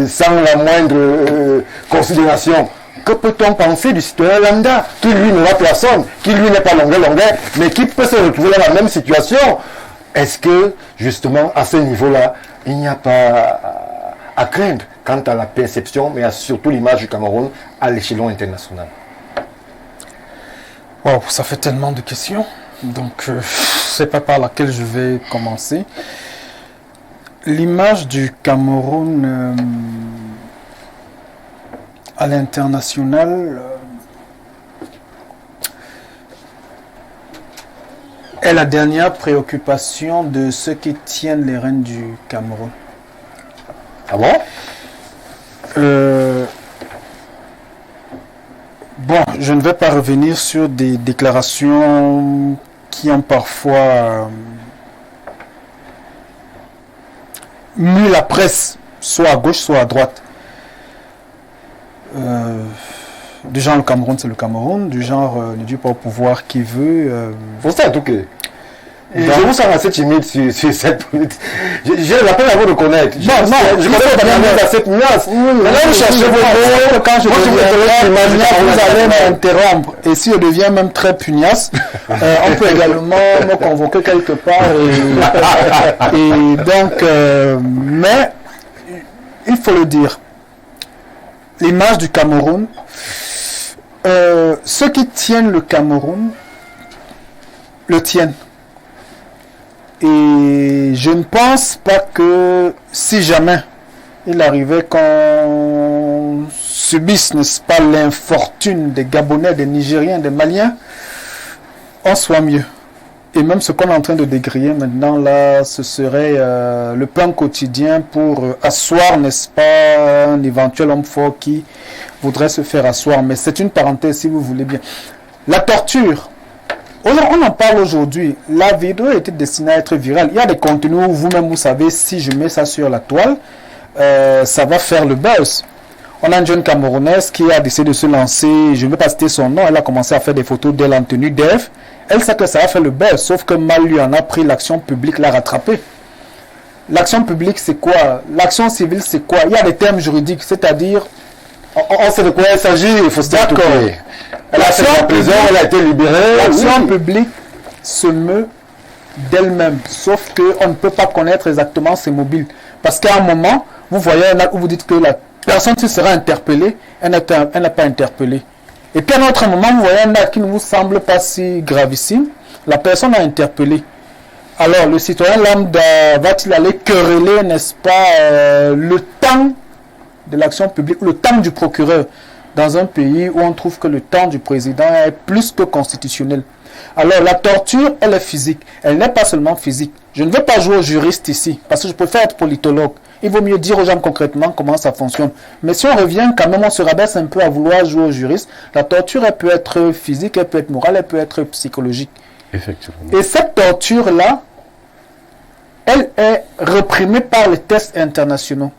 sans la moindre considération, que peut-on penser du citoyen lambda qui lui ne voit personne, qui lui n'est pas longuet, mais qui peut se retrouver dans la même situation? Est-ce que justement à ce niveau-là, il n'y a pas à craindre quant à la perception, mais à surtout l'image du Cameroun à l'échelon international? Wow, ça fait tellement de questions, donc je ne sais pas par laquelle je vais commencer. L'image du Cameroun à l'international est la dernière préoccupation de ceux qui tiennent les rênes du Cameroun. Ah bon? Bon, je ne vais pas revenir sur des déclarations qui ont parfois mu la presse, soit à gauche, soit à droite. Du genre le Cameroun c'est le Cameroun, du genre ne dit pas au pouvoir qui veut. Faustin Touquet. Je vous sens assez timide sur cette politique. J'ai la peine à vous de connaître. Je connais pas cette nuance. Maintenant, vous cherchez vos mots. Quand je deviens vous allez m'interrompre. Et si je deviens même très pugnace, on peut également me convoquer quelque part. Et donc, mais il faut le dire, l'image du Cameroun, ceux qui tiennent le Cameroun le tiennent. Et je ne pense pas que si jamais il arrivait qu'on subisse, n'est-ce pas, l'infortune des Gabonais, des Nigériens, des Maliens, on soit mieux. Et même ce qu'on est en train de dégriller maintenant, là, ce serait le plan quotidien pour asseoir, n'est-ce pas, un éventuel homme fort qui voudrait se faire asseoir. Mais c'est une parenthèse, si vous voulez bien. La torture. On en parle aujourd'hui. La vidéo était destinée à être virale. Il y a des contenus où vous-même, vous savez, si je mets ça sur la toile, ça va faire le buzz. On a une jeune Camerounaise qui a décidé de se lancer, je ne vais pas citer son nom, elle a commencé à faire des photos d'elle en tenue d'Ève. Elle sait que ça va faire le buzz, sauf que mal lui en a pris, l'action publique l'a rattrapé. L'action publique, c'est quoi? L'action civile, c'est quoi? Il y a des termes juridiques, c'est-à-dire... On sait de quoi il s'agit, il faut se dire. D'accord. Elle a fait la prison, elle a été libérée. L'action publique se meut d'elle-même, sauf qu'on ne peut pas connaître exactement ses mobiles. Parce qu'à un moment, vous voyez un acte où vous dites que la personne qui sera interpellée, elle n'est pas interpellée. Et puis à un autre moment, vous voyez un acte qui ne vous semble pas si gravissime, la personne a interpellé. Alors le citoyen lambda va-t-il aller quereller, n'est-ce pas, le temps de l'action publique, le temps du procureur, dans un pays où on trouve que le temps du président est plus que constitutionnel. Alors la torture, elle est physique, elle n'est pas seulement physique. Je ne veux pas jouer au juriste ici, parce que je préfère être politologue. Il vaut mieux dire aux gens concrètement comment ça fonctionne. Mais si on revient quand même, on se rabaisse un peu à vouloir jouer au juriste, la torture, elle peut être physique, elle peut être morale, elle peut être psychologique. Effectivement. Et cette torture-là, elle est réprimée par les tests internationaux.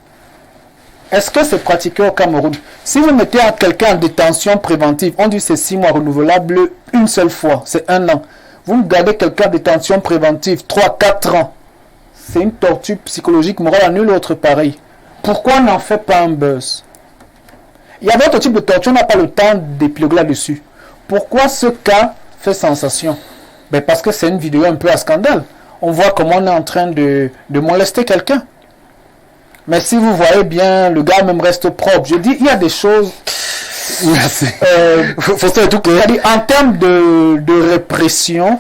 Est-ce que c'est pratiqué au Cameroun? Si vous mettez quelqu'un en détention préventive, on dit c'est 6 mois renouvelable une seule fois, c'est 1 an. Vous gardez quelqu'un en détention préventive 3-4 ans. C'est une torture psychologique, morale à nul autre pareil. Pourquoi on n'en fait pas un buzz? Il y a d'autres types de torture, on n'a pas le temps d'épiloguer là-dessus. Pourquoi ce cas fait sensation? Ben parce que c'est une vidéo un peu à scandale. On voit comment on est en train de molester quelqu'un. Mais si vous voyez bien, le gars même reste propre. Je dis, il y a des choses... Merci. En termes de répression,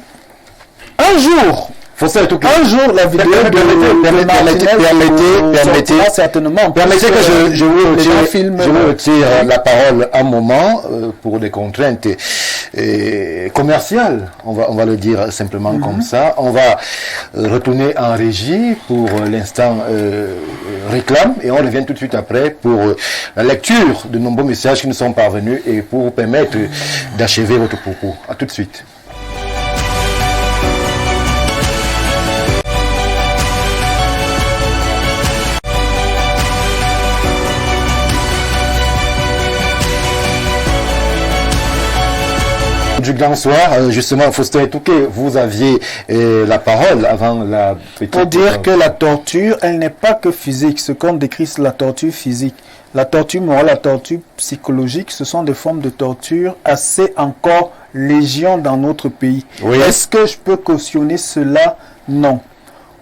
un jour, la vidéo permettez que je vous retire la parole un moment pour des contraintes commerciales, on va le dire simplement comme ça. On va retourner en régie pour l'instant réclame et on revient tout de suite après pour la lecture de nombreux messages qui nous sont parvenus et pour vous permettre d'achever votre propos. À tout de suite. Du grand soir, justement, Faustin Touquet, vous aviez la parole avant la petite... Pour dire que la torture, elle n'est pas que physique. Ce qu'on décrit, c'est la torture physique. La torture morale, la torture psychologique, ce sont des formes de torture assez encore légion dans notre pays. Oui. Est-ce que je peux cautionner cela? Non.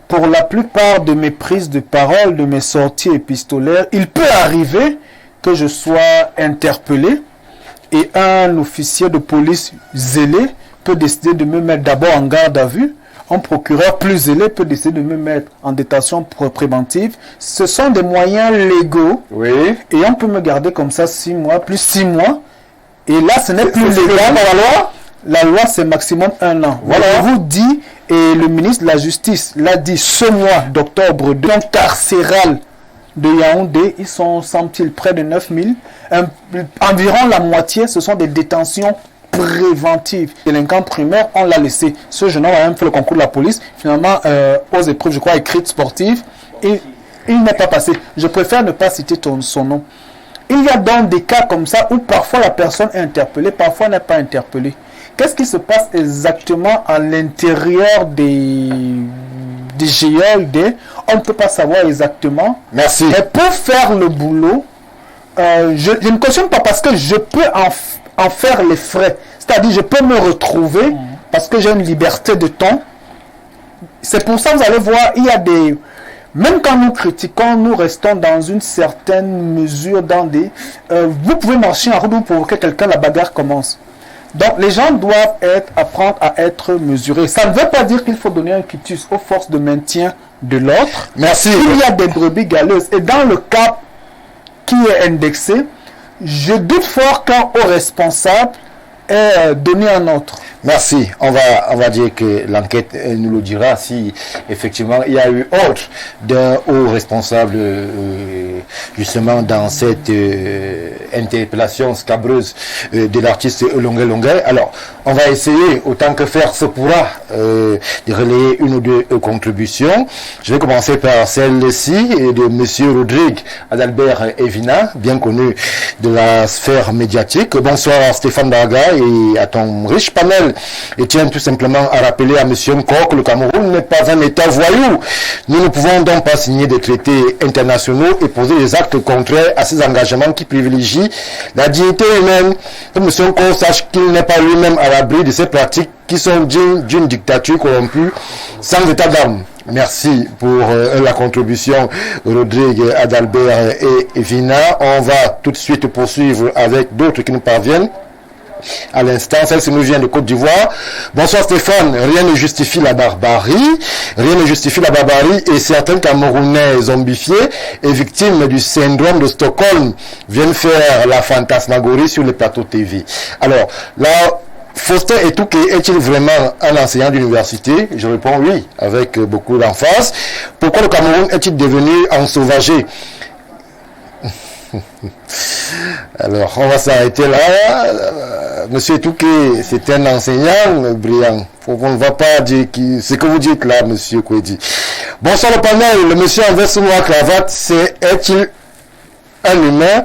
Pour la plupart de mes prises de parole, de mes sorties épistolaires, il peut arriver que je sois interpellé et un officier de police zélé peut décider de me mettre d'abord en garde à vue. Un procureur plus zélé peut décider de me mettre en détention préventive. Ce sont des moyens légaux. Oui. Et on peut me garder comme ça 6 mois, plus 6 mois. Et là, ce n'est plus légal. La loi, la loi, c'est maximum 1 an. Voilà. Je vous dis, et le ministre de la Justice l'a dit, ce mois d'octobre, de carcéral de Yaoundé, ils sont, semble-t-il, près de 9000. Environ la moitié, ce sont des détentions préventives. Délinquants primaires, on l'a laissé. Ce jeune homme a même fait le concours de la police. Finalement, aux épreuves, je crois, écrites sportives. Et il n'est pas passé. Je préfère ne pas citer son nom. Il y a donc des cas comme ça où parfois la personne est interpellée, parfois n'est pas interpellée. Qu'est-ce qui se passe exactement à l'intérieur des GIED? On ne peut pas savoir exactement. Merci. Mais pour faire le boulot, je ne cautionne pas parce que je peux en faire les frais. C'est-à-dire, je peux me retrouver parce que j'ai une liberté de ton. C'est pour ça que vous allez voir, il y a des... Même quand nous critiquons, nous restons dans une certaine mesure dans des... vous pouvez marcher en route, vous provoquer quelqu'un, la bagarre commence. Donc, les gens doivent apprendre à être mesurés. Ça ne veut pas dire qu'il faut donner un quitus aux forces de maintien de l'ordre. Merci. Il y a des brebis galeuses. Et dans le cas qui est indexé, je doute fort qu'un haut responsable ait donné un autre. Merci. On va dire que l'enquête nous le dira si effectivement il y a eu autre d'un haut responsable justement dans cette interpellation scabreuse de l'artiste Longuet. Alors, on va essayer autant que faire se pourra de relayer une ou deux contributions. Je vais commencer par celle-ci de Monsieur Rodrigue Adalbert Evina, bien connu de la sphère médiatique. Bonsoir Stéphane Baraga et à ton riche panel. Et tiens tout simplement à rappeler à M. Nkok que le Cameroun n'est pas un État voyou. Nous ne pouvons donc pas signer des traités internationaux et poser des actes contraires à ces engagements qui privilégient la dignité humaine. Que M. Nkok sache qu'il n'est pas lui-même à l'abri de ces pratiques qui sont dignes d'une dictature corrompue sans état d'âme. Merci pour la contribution, Rodrigue Adalbert et Vina. On va tout de suite poursuivre avec d'autres qui nous parviennent. À l'instant, celle-ci nous vient de Côte d'Ivoire. Bonsoir Stéphane, rien ne justifie la barbarie. Rien ne justifie la barbarie et certains Camerounais zombifiés et victimes du syndrome de Stockholm viennent faire la fantasmagorie sur les plateaux TV. Alors, là, Faustin Etouké est-il vraiment un enseignant d'université? Je réponds oui, avec beaucoup d'emphase. Pourquoi le Cameroun est-il devenu ensauvagé? Alors, on va s'arrêter là. Monsieur Touké, c'est un enseignant brillant. On ne va pas dire ce que vous dites là, monsieur Kwedi. Bonsoir le panel. Le monsieur en veste noire cravate, est-il un humain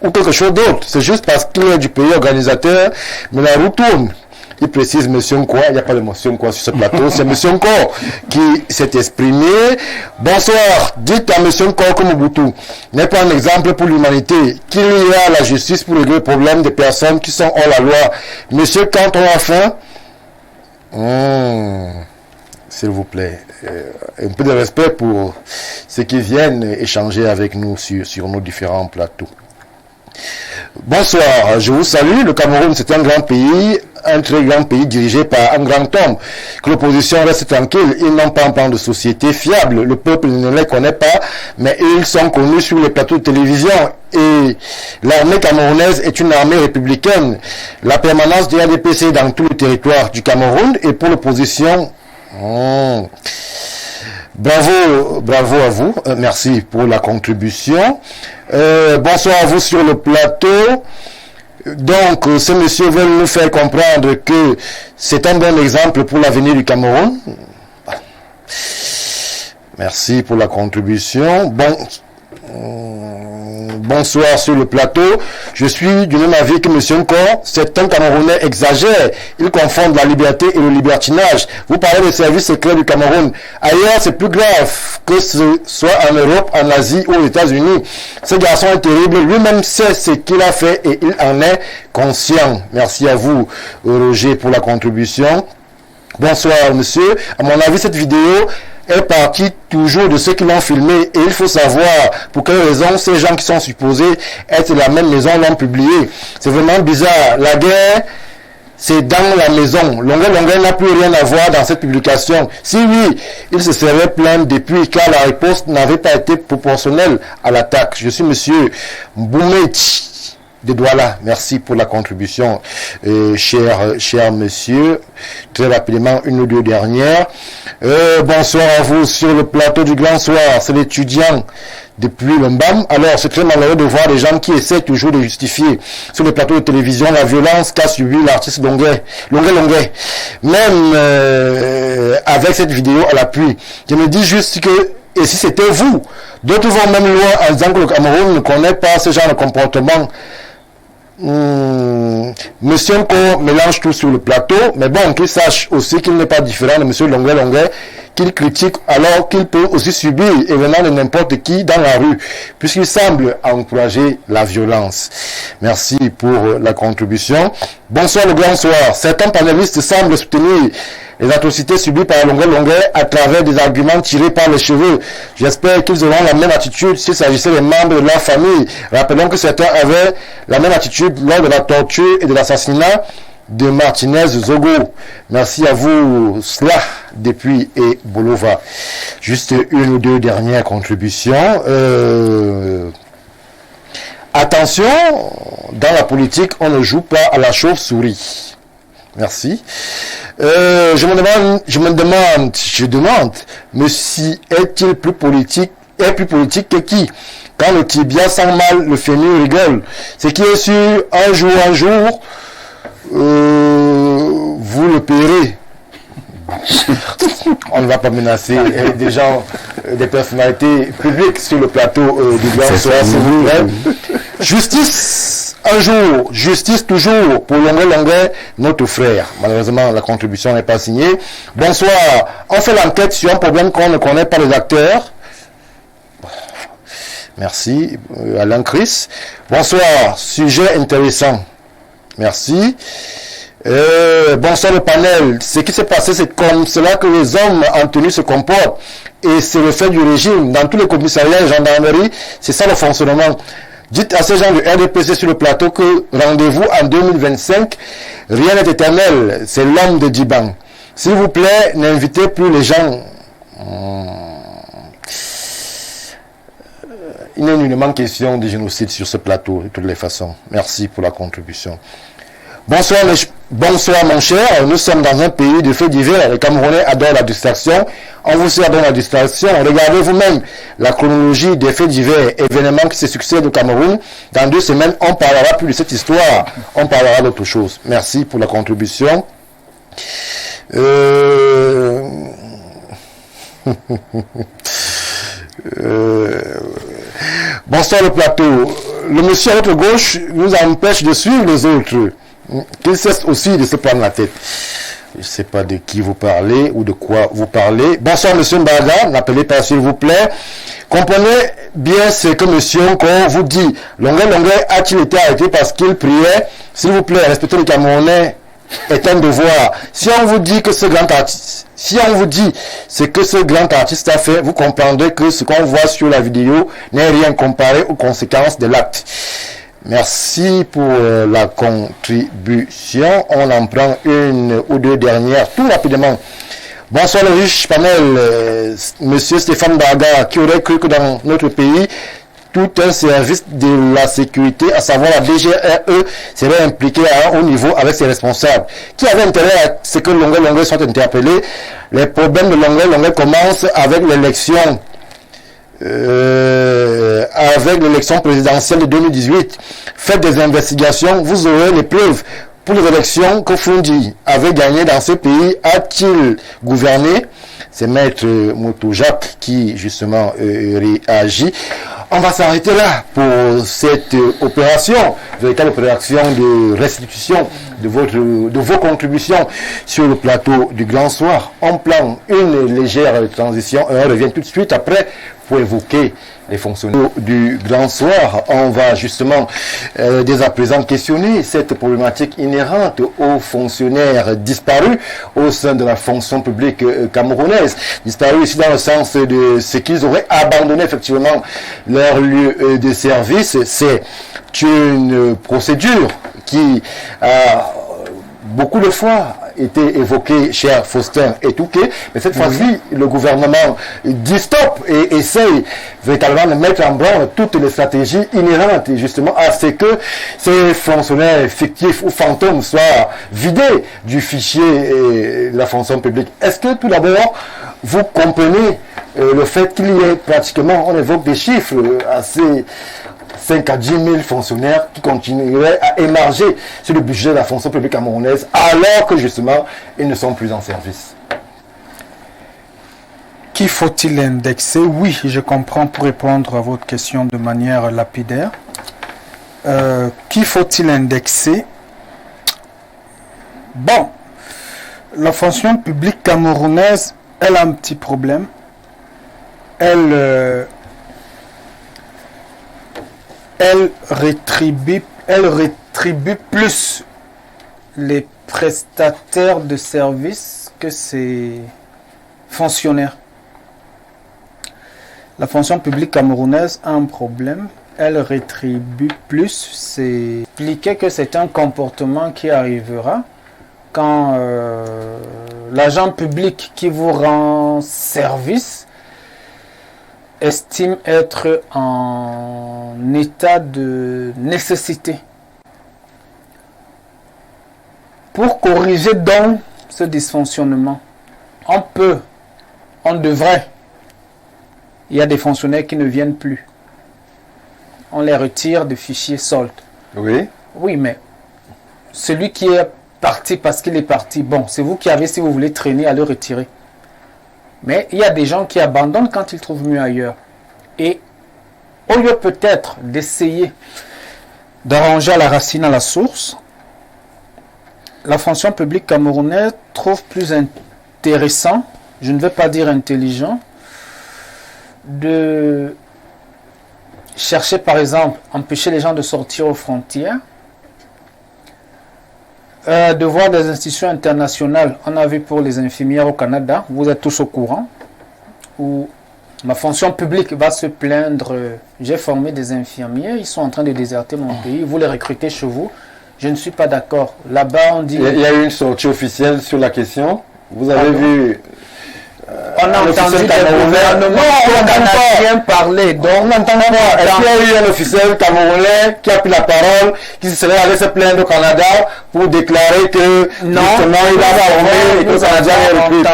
ou quelque chose d'autre? C'est juste parce qu'il est du pays organisateur, mais la roue tourne. Il précise Monsieur Nkwa, il n'y a pas de Monsieur Nkwa sur ce plateau, c'est Monsieur Nkwa qui s'est exprimé. Bonsoir, dites à Monsieur Nkwa comme Mobutu n'est pas un exemple pour l'humanité, qu'il y a la justice pour régler le problème des personnes qui sont hors la loi. Monsieur, quand on a faim, s'il vous plaît, un peu de respect pour ceux qui viennent échanger avec nous sur nos différents plateaux. Bonsoir, je vous salue. Le Cameroun, c'est un grand pays, un très grand pays dirigé par un grand homme. Que l'opposition reste tranquille, ils n'ont pas un plan de société fiable. Le peuple ne les connaît pas, mais ils sont connus sur les plateaux de télévision. Et l'armée camerounaise est une armée républicaine. La permanence du RDPC dans tout le territoire du Cameroun et pour l'opposition. Bravo à vous. Merci pour la contribution. Bonsoir à vous sur le plateau. Donc, ce monsieur veut nous faire comprendre que c'est un bon exemple pour l'avenir du Cameroun. Merci pour la contribution. Bonsoir sur le plateau. Je suis du même avis que M. Nkor. Certains Camerounais exagèrent. Ils confondent la liberté et le libertinage. Vous parlez des services secrets du Cameroun. Ailleurs, c'est plus grave que ce soit en Europe, en Asie ou aux États-Unis. Ce garçon est terrible. Lui-même sait ce qu'il a fait et il en est conscient. Merci à vous, Roger, pour la contribution. Bonsoir, monsieur. À mon avis, cette vidéo est partie toujours de ceux qui l'ont filmé et il faut savoir pour quelle raison ces gens qui sont supposés être de la même maison l'ont publié. C'est vraiment bizarre. La guerre, c'est dans la maison. Longuet n'a plus rien à voir dans cette publication. Si oui, il se serait plaint depuis car la réponse n'avait pas été proportionnelle à l'attaque. Je suis monsieur Mboumet de Douala. Merci pour la contribution, cher monsieur. Très rapidement, une ou deux dernières. Bonsoir à vous sur le plateau du Grand Soir. C'est l'étudiant depuis le MBAM. Alors, c'est très malheureux de voir des gens qui essaient toujours de justifier sur le plateau de télévision la violence qu'a subi l'artiste Longuet. Même avec cette vidéo à l'appui. Je me dis juste que Et si c'était vous, d'autres vont même loin en disant que le Cameroun ne connaît pas ce genre de comportement. Monsieur Nko mélange tout sur le plateau, mais bon, qu'il sache aussi qu'il n'est pas différent de Monsieur Longuet, qu'il critique alors qu'il peut aussi subir évenant de n'importe qui dans la rue, puisqu'il semble encourager la violence. Merci pour la contribution. Bonsoir le grand soir. Certains panélistes semblent soutenir les atrocités subies par Longuet à travers des arguments tirés par les cheveux. J'espère qu'ils auront la même attitude s'il s'agissait des membres de leur famille. Rappelons que certains avaient la même attitude lors de la torture et de l'assassinat de Martinez Zogo. Merci à vous, cela depuis et Bolova. Juste une ou deux dernières contributions. Attention, dans la politique, on ne joue pas à la chauve-souris. Merci. Je demande, mais si est-il plus politique que qui? Quand le tibia sent mal, le féminin rigole. Ce qui est sûr, un jour, vous le paierez. On ne va pas menacer des gens, des personnalités publiques sur le plateau du Grand Soir, s'il vous plaît. Justice un jour, justice toujours pour Longuet, notre frère. Malheureusement, la contribution n'est pas signée. Bonsoir. On fait l'enquête sur un problème qu'on ne connaît pas les acteurs. Merci. Alain Chris. Bonsoir. Sujet intéressant. Merci. Bonsoir le panel. Ce qui s'est passé, c'est comme cela que les hommes en tenue se comportent. Et c'est le fait du régime. Dans tous les commissariats et gendarmeries, c'est ça le fonctionnement. Dites à ces gens du RDPC sur le plateau que rendez-vous en 2025, rien n'est éternel. C'est l'homme de Djiban. S'il vous plaît, n'invitez plus les gens. Il n'est nullement question de génocide sur ce plateau, de toutes les façons. Merci pour la contribution. Bonsoir mon cher, nous sommes dans un pays de faits divers, les Camerounais adorent la distraction, on vous sert dans la distraction, regardez vous-même la chronologie des faits divers, événements qui se succèdent au Cameroun, dans 2 semaines on parlera plus de cette histoire, on parlera d'autre chose. Merci pour la contribution. Bonsoir le plateau, le monsieur à votre gauche nous empêche de suivre les autres. Qu'il cesse aussi de se prendre la tête. Je ne sais pas de qui vous parlez ou de quoi vous parlez. Bonsoir monsieur Mbaga, n'appelez pas s'il vous plaît. Comprenez bien ce que monsieur Nko vous dit. Longuet a-t-il été arrêté parce qu'il priait? S'il vous plaît, respectez les Camerounais est un devoir. Si on vous dit que ce grand artiste, a fait, vous comprendrez que ce qu'on voit sur la vidéo n'est rien comparé aux conséquences de l'acte. Merci pour la contribution. On en prend une ou deux dernières tout rapidement. Bonsoir le riche panel. Monsieur Stéphane Baga, qui aurait cru que dans notre pays, tout un service de la sécurité, à savoir la DGRE, serait impliqué à un haut niveau avec ses responsables. Qui avait intérêt à ce que Longuet soit interpellé? Les problèmes de Longuet commencent avec l'élection. Avec l'élection présidentielle de 2018, faites des investigations, vous aurez les preuves. Pour les élections que Fundi avait gagné dans ce pays, a-t-il gouverné? C'est Maître Moutou Jacques qui justement réagit. On va s'arrêter là pour cette opération, véritable opération de restitution de vos contributions sur le plateau du Grand Soir. On plane une légère transition et on revient tout de suite après pour évoquer les fonctionnaires du Grand Soir. On va justement dès à présent questionner cette problématique inhérente aux fonctionnaires disparus au sein de la fonction publique camerounaise. Disparus ici dans le sens de ce qu'ils auraient abandonné effectivement leur lieu de service. C'est une procédure qui a beaucoup de fois été évoqué, cher Faustin Etouké, mais cette fois-ci, le gouvernement dit stop et essaye véritablement de mettre en branle toutes les stratégies inhérentes justement à ce que ces fonctionnaires fictifs ou fantômes soient vidés du fichier de la fonction publique. Est-ce que tout d'abord, vous comprenez le fait qu'il y ait pratiquement, on évoque des chiffres assez 5 à 10 000 fonctionnaires qui continueraient à émarger sur le budget de la fonction publique camerounaise alors que justement ils ne sont plus en service. Qui faut-il indexer? Oui, je comprends pour répondre à votre question de manière lapidaire. Qui faut-il indexer? Bon, la fonction publique camerounaise, elle a un petit problème. Elle rétribue plus les prestataires de services que ses fonctionnaires. La fonction publique camerounaise a un problème. Elle rétribue plus. C'est expliquer que c'est un comportement qui arrivera quand l'agent public qui vous rend service estime être en état de nécessité. Pour corriger donc ce dysfonctionnement, on devrait, il y a des fonctionnaires qui ne viennent plus. On les retire de fichiers soldes. Oui. Oui, mais celui qui est parti parce qu'il est parti, bon, c'est vous qui avez, si vous voulez traîner, à le retirer. Mais il y a des gens qui abandonnent quand ils trouvent mieux ailleurs. Et au lieu peut-être d'essayer d'arranger à la racine, à la source, la fonction publique camerounaise trouve plus intéressant, je ne vais pas dire intelligent, de chercher par exemple, empêcher les gens de sortir aux frontières, de voir des institutions internationales. On a vu pour les infirmières au Canada, vous êtes tous au courant, où ma fonction publique va se plaindre. J'ai formé des infirmiers, ils sont en train de déserter mon pays, vous les recrutez chez vous. Je ne suis pas d'accord. Là-bas, on dit... Il y a eu une sortie officielle sur la question. Vous avez vu... on a entendu des gouvernements canadiens parler. Donc, on n'entend pas. Est-ce qu'il y a eu un officiel camerounais qui a pris la parole, qui serait allé se plaindre au Canada pour déclarer que non, justement il a formé et que le Canadien a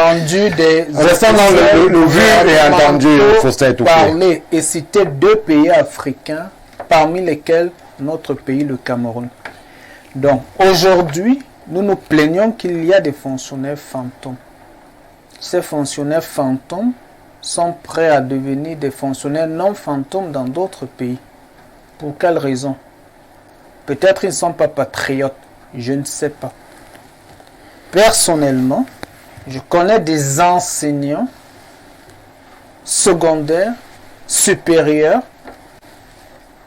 entendu des restant dans le vu et entendu Faustin Touquet parler et citer 2 pays africains, parmi lesquels notre pays, le Cameroun. Donc, aujourd'hui, nous nous plaignons qu'il y a des fonctionnaires fantômes. Ces fonctionnaires fantômes sont prêts à devenir des fonctionnaires non fantômes dans d'autres pays. Pour quelle raison? Peut-être ils ne sont pas patriotes, je ne sais pas. Personnellement, je connais des enseignants secondaires, supérieurs,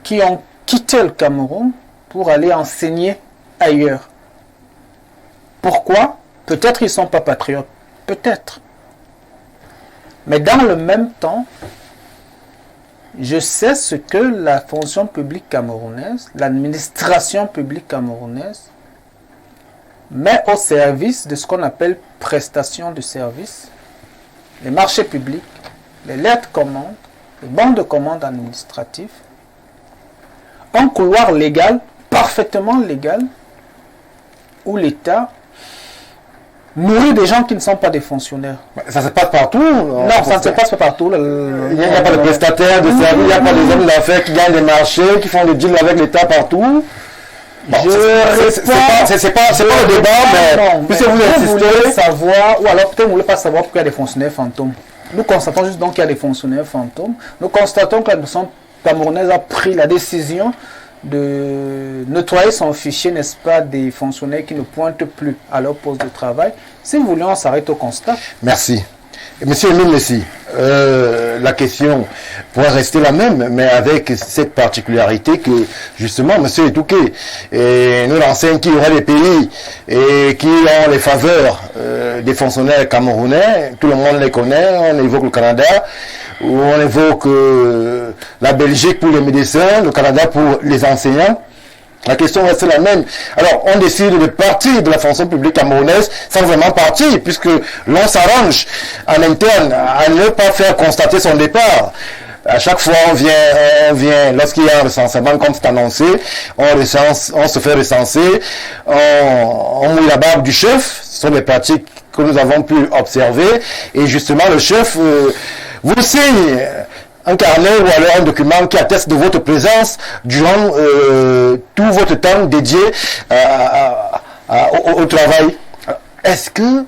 qui ont quitté le Cameroun pour aller enseigner ailleurs. Pourquoi? Peut-être ils ne sont pas patriotes. Peut-être. Mais dans le même temps, je sais ce que la fonction publique camerounaise, l'administration publique camerounaise, met au service de ce qu'on appelle prestation de services, les marchés publics, les lettres commandes, les bons de commande administratifs, un couloir légal, parfaitement légal, où l'État nourrit des gens qui ne sont pas des fonctionnaires. Ça se passe partout. Non, ça ne se passe pas partout. Il n'y a pas de prestataires de services, il n'y a pas des hommes d'affaires qui gagnent des marchés, qui font des deals avec l'État partout. Bon, c'est pas le débat, mais puisque vous insistez, savoir, ou alors peut-être vous ne voulez pas savoir pourquoi il y a des fonctionnaires fantômes. Nous constatons juste donc qu'il y a des fonctionnaires fantômes. Nous constatons que la nation camerounaise a pris la décision de nettoyer son fichier, n'est-ce pas, des fonctionnaires qui ne pointent plus à leur poste de travail. Si vous voulez, on s'arrête au constat. Merci. Monsieur Emile Messi, la question pourrait rester la même, mais avec cette particularité que, justement, monsieur Touquet nous enseigne qu'il y aura des pays et qui ont les faveurs des fonctionnaires camerounais. Tout le monde les connaît, on évoque le Canada, où on évoque la Belgique pour les médecins, le Canada pour les enseignants. La question reste la même. Alors, on décide de partir de la fonction publique camerounaise sans vraiment partir, puisque l'on s'arrange en interne à ne pas faire constater son départ. À chaque fois, on vient, lorsqu'il y a un recensement, comme c'est annoncé, on se fait recenser, on mouille la barbe du chef. Ce sont des pratiques que nous avons pu observer. Et justement, le chef vous signe un carnet ou alors un document qui atteste de votre présence durant tout votre temps dédié au travail. Est-ce que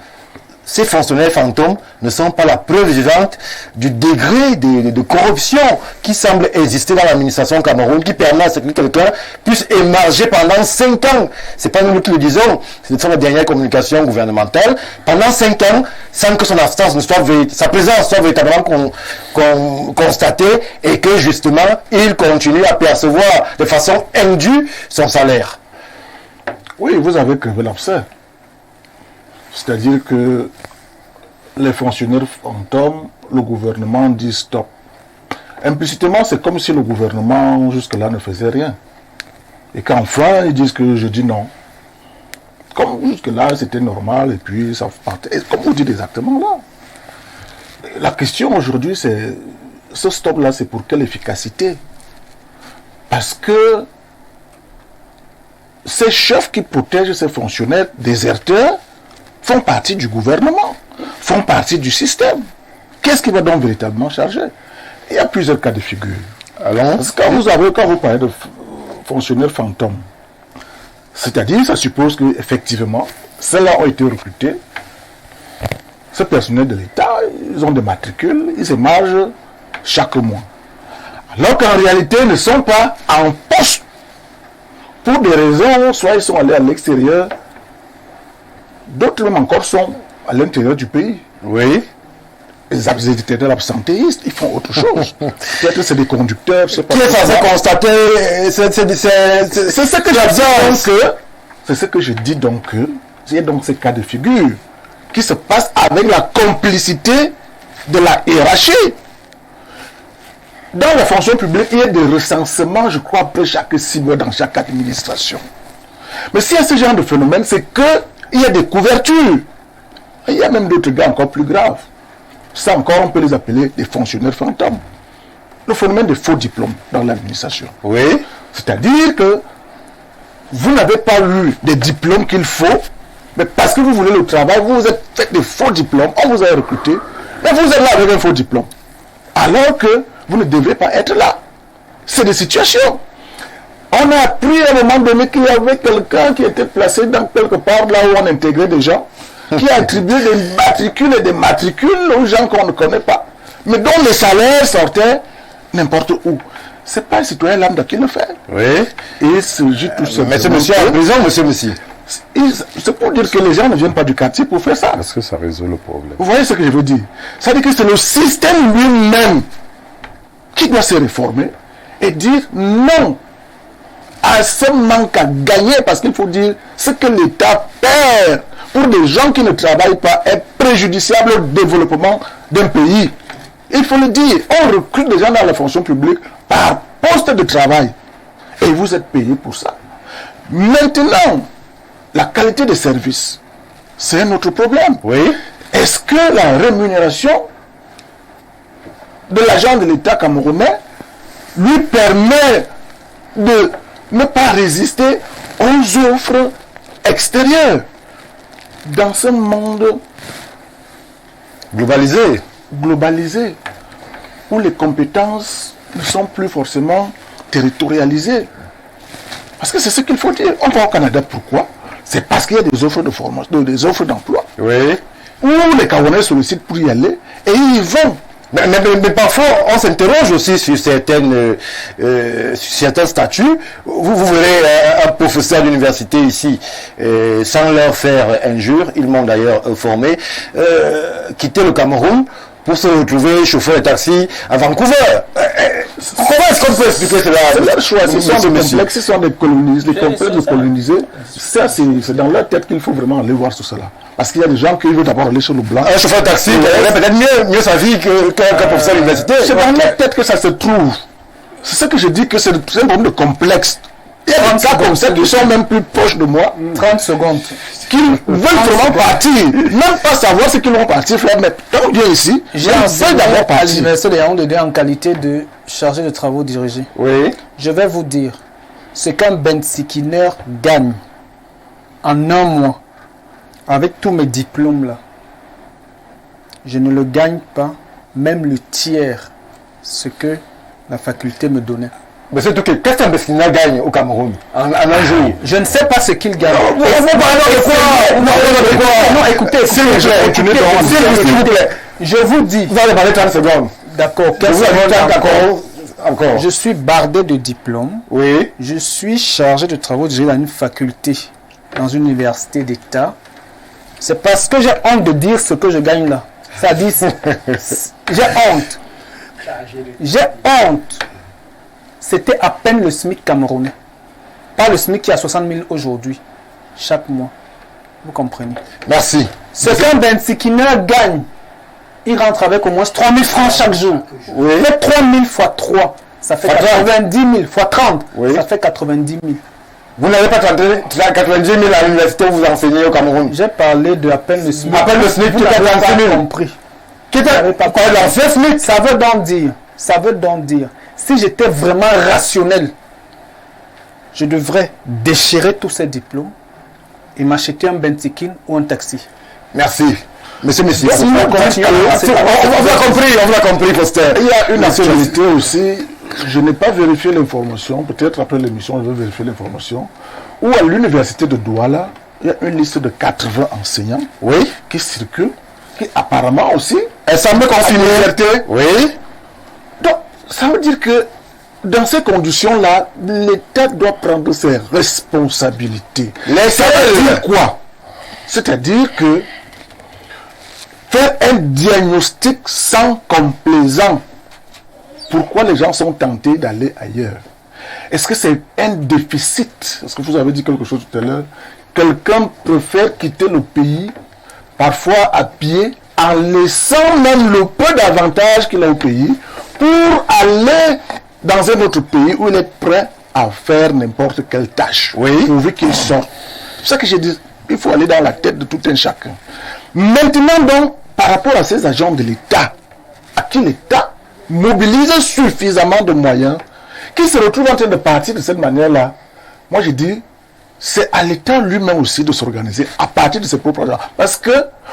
ces fonctionnaires fantômes ne sont pas la preuve vivante du degré de corruption qui semble exister dans l'administration Cameroun, qui permet à ce que quelqu'un puisse émerger pendant 5 ans. C'est pas nous qui le disons, ce sont les dernières communications gouvernementales. Pendant 5 ans, sans que son absence ne soit sa présence soit véritablement constatée et que justement, il continue à percevoir de façon indue son salaire. Oui, vous avez crevé l'abcès. C'est-à-dire que les fonctionnaires fantômes, le gouvernement dit stop. Implicitement, c'est comme si le gouvernement jusque-là ne faisait rien. Et qu'enfin, ils disent que je dis non. Comme jusque-là, c'était normal, et puis ça partait. Et comme vous dites exactement là. La question aujourd'hui, c'est, ce stop-là, c'est pour quelle efficacité? Parce que ces chefs qui protègent ces fonctionnaires déserteurs font partie du gouvernement, font partie du système. Qu'est-ce qui va donc véritablement charger? Il y a plusieurs cas de figure. Alors, parce que quand vous parlez de fonctionnaires fantômes, c'est-à-dire, ça suppose qu'effectivement, ceux-là ont été recrutés, ces personnels de l'État, ils ont des matricules, ils émargent chaque mois. Alors qu'en réalité, ils ne sont pas en poste. Pour des raisons, soit ils sont allés à l'extérieur, d'autres même encore sont à l'intérieur du pays. Oui. Les éditeurs absentéistes, ils font autre chose. Peut-être que c'est des conducteurs, je sais pas. Qui est censé constater, c'est ce que j'observe. C'est ce que je dis donc que, il y a donc ces cas de figure qui se passent avec la complicité de la hiérarchie. Dans la fonction publique, il y a des recensements, je crois, après chaque 6 mois dans chaque administration. Mais s'il y a ce genre de phénomène, c'est qu'il y a des couvertures. Et il y a même d'autres gars encore plus graves. Ça encore, on peut les appeler des fonctionnaires fantômes. Le phénomène des faux diplômes dans l'administration. Oui. C'est-à-dire que vous n'avez pas eu des diplômes qu'il faut, mais parce que vous voulez le travail, vous vous êtes fait des faux diplômes, on vous a recruté, mais vous êtes là avec un faux diplôme. Alors que vous ne devez pas être là. C'est des situations. On a appris à un moment donné qu'il y avait quelqu'un qui était placé dans quelque part là où on intégrait des gens, qui a attribué des matricules aux gens qu'on ne connaît pas, mais dont les salaires sortaient n'importe où. C'est pas un citoyen lambda qui le fait. Oui. Et il s'agit tout simplement. Mais ce monsieur est en prison, monsieur. C'est pour dire que les gens ne viennent pas du quartier pour faire ça. Est-ce que ça résout le problème? Vous voyez ce que je veux dire? Ça veut dire que c'est le système lui-même qui doit se réformer et dire non à ce manque à gagner, parce qu'il faut dire ce que l'État perd pour des gens qui ne travaillent pas est préjudiciable au développement d'un pays. Il faut le dire, on recrute des gens dans la fonction publique par poste de travail et vous êtes payé pour ça. Maintenant, la qualité des services, c'est un autre problème. Oui. Est-ce que la rémunération de l'agent de l'État camerounais lui permet de ne pas résister aux offres extérieures dans ce monde globalisé, où les compétences ne sont plus forcément territorialisées? Parce que c'est ce qu'il faut dire. On va au Canada, pourquoi? C'est parce qu'il y a des offres de formation, des offres d'emploi. Oui. Où les Camerounais sollicitent pour y aller et ils y vont. Mais parfois, on s'interroge aussi sur certains statuts. Vous verrez un professeur d'université ici, sans leur faire injure, ils m'ont d'ailleurs formé, quitter le Cameroun pour se retrouver chauffeur de taxi à Vancouver. Comment est-ce qu'on peut expliquer cela? C'est leur choix, ce sont des complexes, ce sont des colonisés, les complexes de colonisés. Ça, c'est dans leur tête qu'il faut vraiment aller voir tout cela. Parce qu'il y a des gens qui veulent d'abord aller sur le blanc. Un chauffeur de taxi, il a peut-être mieux sa vie qu'un professeur d'université. C'est dans leur tête que ça se trouve. C'est ce que je dis, que c'est un problème de complexe. Il y a des cas comme ça qui sont même plus proches de moi. 30 secondes. Qui veulent vraiment partir. Même pas savoir ce qu'ils vont partir faire. Mais quand on vient ici, J'ai enseigné d'abord à l'université de Yaoundé en qualité de chargé de travaux dirigés. Oui. Je vais vous dire, ce qu'un bensikiner gagne en un mois, avec tous mes diplômes là, je ne le gagne pas, même le tiers, ce que la faculté me donnait. Mais c'est tout. Qu'est-ce qu'un Bestina gagne au Cameroun en un jour? Je ne sais pas ce qu'il gagne. Non, écoutez, s'il vous plaît. Je vous dis. Vous allez parler 30 secondes. D'accord. Encore. Je suis bardé de diplômes. Oui. Je suis chargé de travaux dirigés dans une faculté, dans une université d'État. C'est parce que j'ai honte de dire ce que je gagne là. Ça dit, j'ai honte. J'ai honte. C'était à peine le SMIC camerounais. Pas le SMIC qui a 60 000 aujourd'hui, chaque mois. Vous comprenez? Merci. Ce qu'un Bensikina gagne, il rentre avec au moins 3 000 francs chaque jour. Oui. Fait 3 000 fois 3, ça fait 90 000 fois 30, oui. Ça fait 90 000. Vous n'avez pas 90 000 à l'université où vous enseignez au Cameroun. J'ai parlé de à peine le SMIC. À peine le SMIC, vous n'avez pas compris. Qui n'avez pas compris l'ancien SMIC? Ça veut donc dire, si j'étais vraiment rationnel, je devrais déchirer tous ces diplômes et m'acheter un Benzikin ou un taxi. Merci. Monsieur, on vous a compris, Foster. Il y a une actualité aussi, je n'ai pas vérifié l'information, peut-être après l'émission, je vais vérifier l'information, où à l'université de Douala, il y a une liste de 80 enseignants qui circulent, qui apparemment aussi, elle semble confirmer. Oui. Donc, ça veut dire que dans ces conditions-là, l'État doit prendre ses responsabilités. Ça veut dire quoi? C'est-à-dire que faire un diagnostic sans complaisant. Pourquoi les gens sont tentés d'aller ailleurs? Est-ce que c'est un déficit? Est-ce que vous avez dit quelque chose tout à l'heure? Quelqu'un préfère quitter le pays, parfois à pied, en laissant même le peu d'avantages qu'il a au pays, pour aller dans un autre pays où il est prêt à faire n'importe quelle tâche, pourvu qu'il sorte. C'est ça que j'ai dit, il faut aller dans la tête de tout un chacun. Maintenant donc, par rapport à ces agents de l'État, à qui l'État mobilise suffisamment de moyens, qui se retrouvent en train de partir de cette manière-là, moi je dis, c'est à l'État lui-même aussi de s'organiser à partir de ses propres agents. Parce que,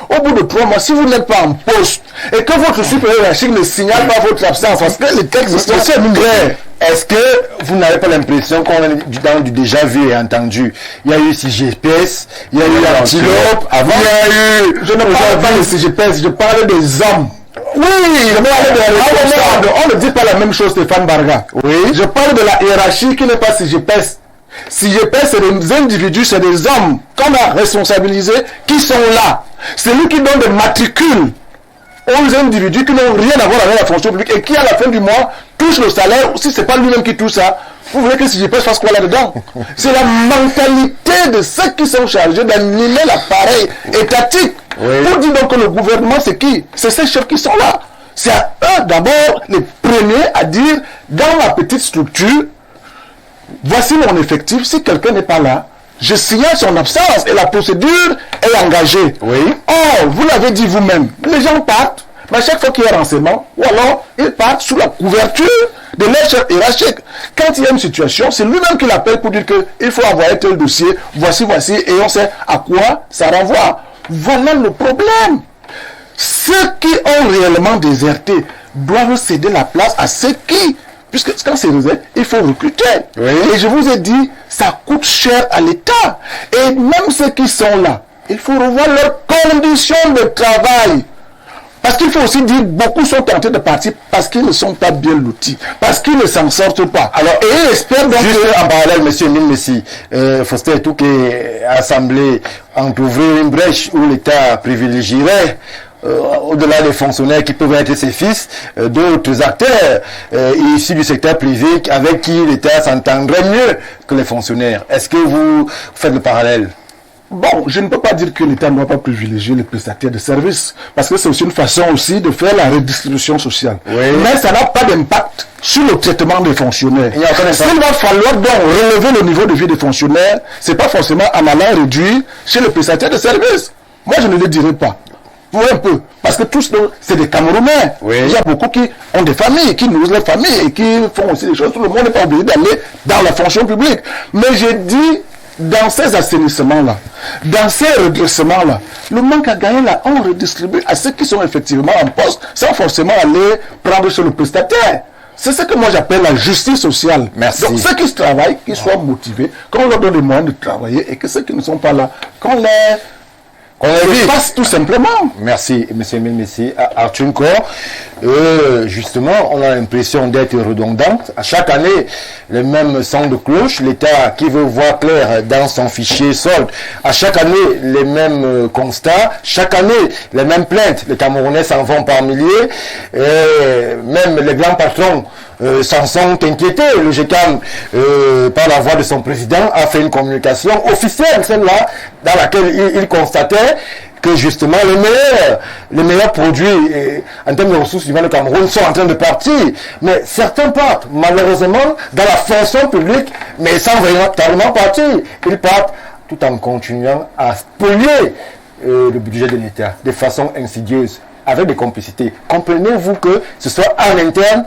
au bout de 3 mois, si vous n'êtes pas en poste et que votre supérieur hiérarchique ne signale pas votre absence, parce que les textes sont clairs, est-ce que vous n'avez pas l'impression qu'on est dans du déjà vu et entendu? Il y a eu CGPS, il y a eu Antilope, avant il y a eu... Je ne parle pas de CGPS, je parle des hommes. Oui, on ne dit pas la même chose, Stéphane Barga. Oui. Je parle de la hiérarchie qui n'est pas CGPS. CGPS, c'est des individus, c'est des hommes qu'on a responsabilisés qui sont là. C'est lui qui donne des matricules aux individus qui n'ont rien à voir avec la fonction publique et qui, à la fin du mois, touchent le salaire. Si ce n'est pas lui-même qui touche ça, vous voulez que CGPS fasse quoi là-dedans? C'est la mentalité de ceux qui sont chargés d'animer l'appareil étatique. Pour dire donc que le gouvernement, c'est qui? C'est ces chefs qui sont là. C'est à eux d'abord les premiers à dire, dans ma petite structure, voici mon effectif, si quelqu'un n'est pas là, je signale son absence et la procédure est engagée. Or, vous l'avez dit vous-même, les gens partent, mais à chaque fois qu'il y a renseignement, ou alors ils partent sous la couverture de leur chef hiérarchique. Quand il y a une situation, c'est lui-même qui l'appelle pour dire qu'il faut envoyer tel dossier, voici, et on sait à quoi ça renvoie. Voilà le problème. Ceux qui ont réellement déserté doivent céder la place à ceux qui... Puisque quand c'est réservé, il faut recruter. Et je vous ai dit, ça coûte cher à l'État. Et même ceux qui sont là, il faut revoir leurs conditions de travail. Parce qu'il faut aussi dire, beaucoup sont tentés de partir parce qu'ils ne sont pas bien lotis, parce qu'ils ne s'en sortent pas. Alors, et ils espèrent donc... Juste en parallèle, monsieur Emile Messi, Foster tout qui est assemblé entrouvrir une brèche où l'État privilégierait au-delà des fonctionnaires qui peuvent être ses fils, d'autres acteurs issus du secteur privé avec qui l'État s'entendrait mieux que les fonctionnaires. Est-ce que vous faites le parallèle? Bon, je ne peux pas dire que l'État ne doit pas privilégier les prestataires de services, parce que c'est aussi une façon aussi de faire la redistribution sociale. Mais ça n'a pas d'impact sur le traitement des fonctionnaires. Il va falloir donc relever le niveau de vie des fonctionnaires, c'est pas forcément en allant réduire chez les prestataires de services. Moi, je ne le dirai pas. Un peu, parce que tous, c'est des Camerounais. Il y a beaucoup qui ont des familles, qui nourrissent leurs familles et qui font aussi des choses. Tout le monde n'est pas obligé d'aller dans la fonction publique. Mais j'ai dit, dans ces assainissements-là, dans ces redressements-là, le manque à gagner, là, on redistribue à ceux qui sont effectivement en poste, sans forcément aller prendre sur le prestataire. C'est ce que moi j'appelle la justice sociale. Merci. Donc ceux qui travaillent, qu'ils soient motivés, qu'on leur donne les moyens de travailler et que ceux qui ne sont pas là, qu'on les fasse tout simplement. Merci, M. Messi. Arthur Nkor, justement, on a l'impression d'être redondante. À chaque année, les mêmes sons de cloche. L'État qui veut voir clair dans son fichier solde. À chaque année, les mêmes constats. Chaque année, les mêmes plaintes. Les Camerounais s'en vont par milliers. Et même les grands patrons s'en sont inquiétés. Le GECAM, par la voix de son président, a fait une communication officielle, celle-là, dans laquelle il constatait que justement les meilleurs produits en termes de ressources humaines au Cameroun sont en train de partir. Mais certains partent, malheureusement, dans la fonction publique, mais sans véritablement partir. Ils partent tout en continuant à spolier le budget de l'État de façon insidieuse, avec des complicités. Comprenez-vous que ce soit en interne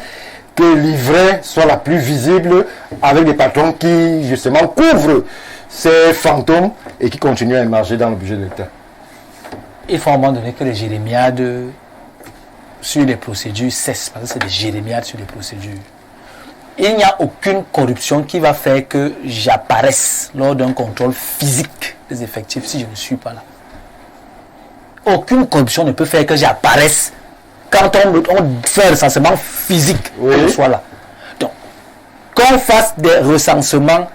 que l'ivraie soit la plus visible, avec des patrons qui justement couvrent ces fantômes et qui continuent à émerger dans le budget de l'État? Il faut à un moment donné que les jérémiades sur les procédures cessent, parce que c'est des jérémiades sur les procédures. Il n'y a aucune corruption qui va faire que j'apparaisse lors d'un contrôle physique des effectifs si je ne suis pas là. Aucune corruption ne peut faire que j'apparaisse quand on fait un recensement physique, que je sois là. Donc, qu'on fasse des recensements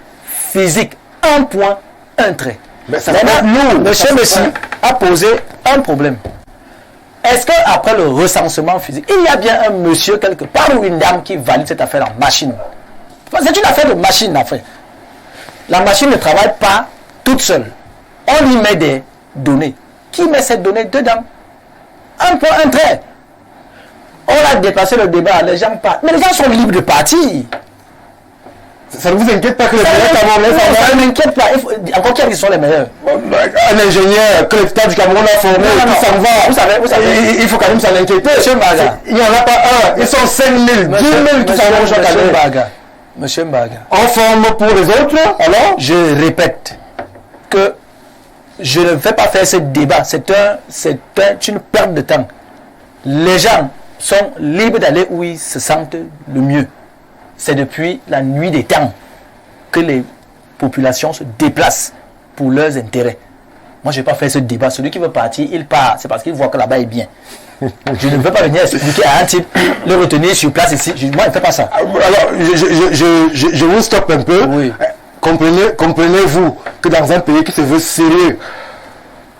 physiques, un point, un trait. Mais ça nous, M. Messi a posé un problème. Est-ce qu'après le recensement physique, il y a bien un monsieur quelque part ou une dame qui valide cette affaire en machine? C'est une affaire de machine, en fait. La machine ne travaille pas toute seule. On y met des données. Qui met ces données dedans? Un point, un trait. On a dépassé le débat, les gens partent. Mais les gens sont libres de partir. Ça ne vous inquiète pas que les meilleurs Camerounais, ça ne m'inquiète pas. Encore qui sont les meilleurs? Un ingénieur que l'État du Cameroun a formé, qui s'en va. Vous savez, il faut quand même s'en inquiéter. Monsieur Mbaga. Il n'y en a pas un. Ils sont 5 000, 10 000 qui s'en vont chaque année. Monsieur Mbaga. On forme pour les autres, alors? Je répète que je ne vais pas faire ce débat. C'est une perte de temps. Les gens sont libres d'aller où ils se sentent le mieux. C'est depuis la nuit des temps que les populations se déplacent pour leurs intérêts. Moi, je ne vais pas faire ce débat. Celui qui veut partir, il part. C'est parce qu'il voit que là-bas est bien. Je ne veux pas venir expliquer à un type, le retenir sur place ici. Moi, je ne fais pas ça. Alors, je vous stoppe un peu. Oui. Comprenez-vous que dans un pays qui se veut sérieux,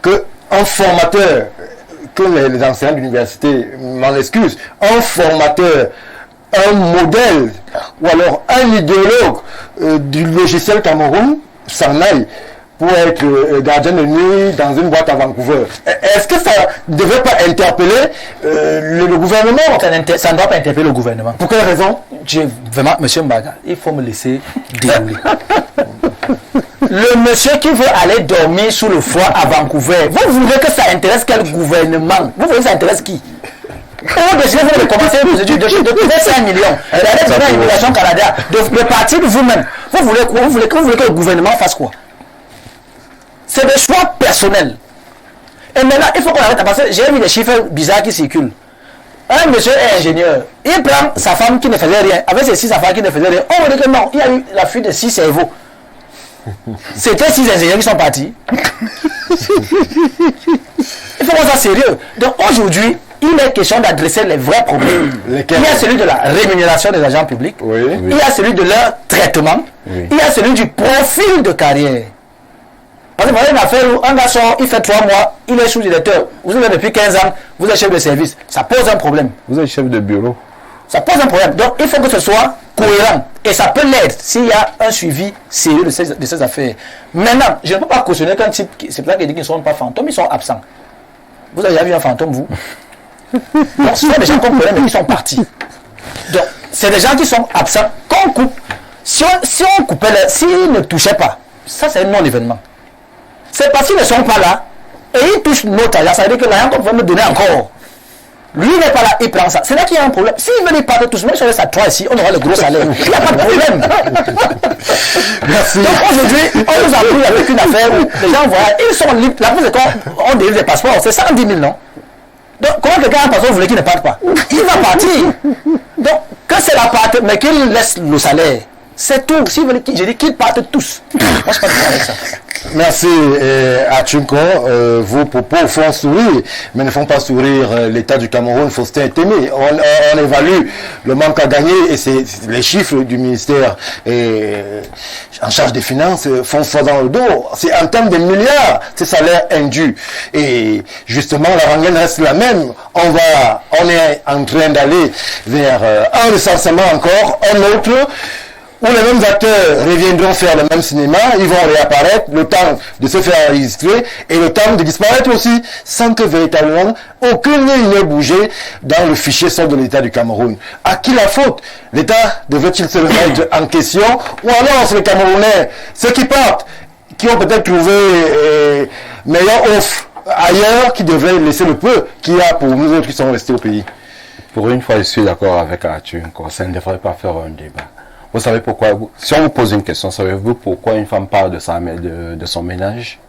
qu'un formateur, que les enseignants d'université m'en excusent, un formateur, un modèle ou alors un idéologue du logiciel Cameroun s'en aille pour être gardien de nuit dans une boîte à Vancouver. Est-ce que ça ne devrait pas interpeller le gouvernement? Ça ne doit pas interpeller le gouvernement. Pour quelle raison? Vraiment, M. Mbaga, il faut me laisser dérouler. Le monsieur qui veut aller dormir sous le froid à Vancouver, vous voulez que ça intéresse quel gouvernement? Vous voulez que ça intéresse qui? Vous décidez de commencer de trouver 5 millions, d'aller dans l'immigration Canada, de partir de vous-même. Vous voulez que le gouvernement fasse quoi? C'est des choix personnels. Et maintenant, il faut qu'on arrête à passer. J'ai vu des chiffres bizarres qui circulent. Un monsieur est ingénieur. Il prend sa femme qui ne faisait rien. Avec ses 6 enfants qui ne faisaient rien. On me dit que non, il y a eu la fuite de 6 cerveaux. C'était 6 ingénieurs qui sont partis. Il faut qu'on soit sérieux. Donc aujourd'hui, il est question d'adresser les vrais problèmes. Lesquels? Il y a celui de la rémunération des agents publics. Oui. Il y a celui de leur traitement. Oui. Il y a celui du profil de carrière. Parce que vous avez une affaire où un garçon, il fait 3 mois, il est sous-directeur. Vous êtes depuis 15 ans, vous êtes chef de service. Ça pose un problème. Vous êtes chef de bureau. Ça pose un problème. Donc il faut que ce soit cohérent. Et ça peut l'être s'il y a un suivi sérieux de ces affaires. Maintenant, je ne peux pas cautionner qu'un type, c'est pour ça qu'il dit qu'ils ne sont pas fantômes, ils sont absents. Vous avez vu un fantôme, vous? Donc ce sont des gens qu'on connaît, mais qui sont partis. Donc c'est des gens qui sont absents, qu'on coupe. Si on coupait, s'ils ne touchaient pas, ça c'est un non-événement. C'est parce qu'ils ne sont pas là, et ils touchent notre agent, ça veut dire que l'agent qu'on peut me donner encore. Lui n'est pas là, il prend ça. C'est là qu'il y a un problème. S'il veut partir tous, même si on laisse à 3 ici, on aura le gros salaire. Il n'y a pas de problème. Merci. Donc aujourd'hui, on nous a pris avec une affaire où les gens voient, ils sont libres. La chose est qu'on délivre des passeports, c'est 110 000, non? Donc comment quelqu'un a un passeport, vous voulez qu'il ne parte pas? Il va partir. Donc Que c'est la part, mais qu'il laisse le salaire. C'est tout. Si vous voulez, j'ai dit qu'ils partent tous. Moi, je ne suis pas d'accord avec ça. Merci Achunko. Vos propos font sourire, mais ne font pas sourire l'État du Cameroun. Faustin Témé. On évalue le manque à gagner et c'est les chiffres du ministère en charge des finances font fort dans le dos. C'est en termes de milliards, ces salaires indus. Et justement, la rengaine reste la même. On est en train d'aller vers un recensement encore, un autre, où les mêmes acteurs reviendront faire le même cinéma, ils vont réapparaître, le temps de se faire enregistrer et le temps de disparaître aussi, sans que véritablement aucune ligne n'ait bougé dans le fichier sort de l'État du Cameroun. À qui la faute? L'État devrait-il se remettre en question? Ou alors c'est les Camerounais, ceux qui partent, qui ont peut-être trouvé meilleure offre ailleurs, qui devraient laisser le peu qu'il y a pour nous autres qui sont restés au pays? Pour une fois, je suis d'accord avec Arthur, ça ne devrait pas faire un débat. Vous savez pourquoi, si on vous pose une question, savez-vous pourquoi une femme parle de son ménage?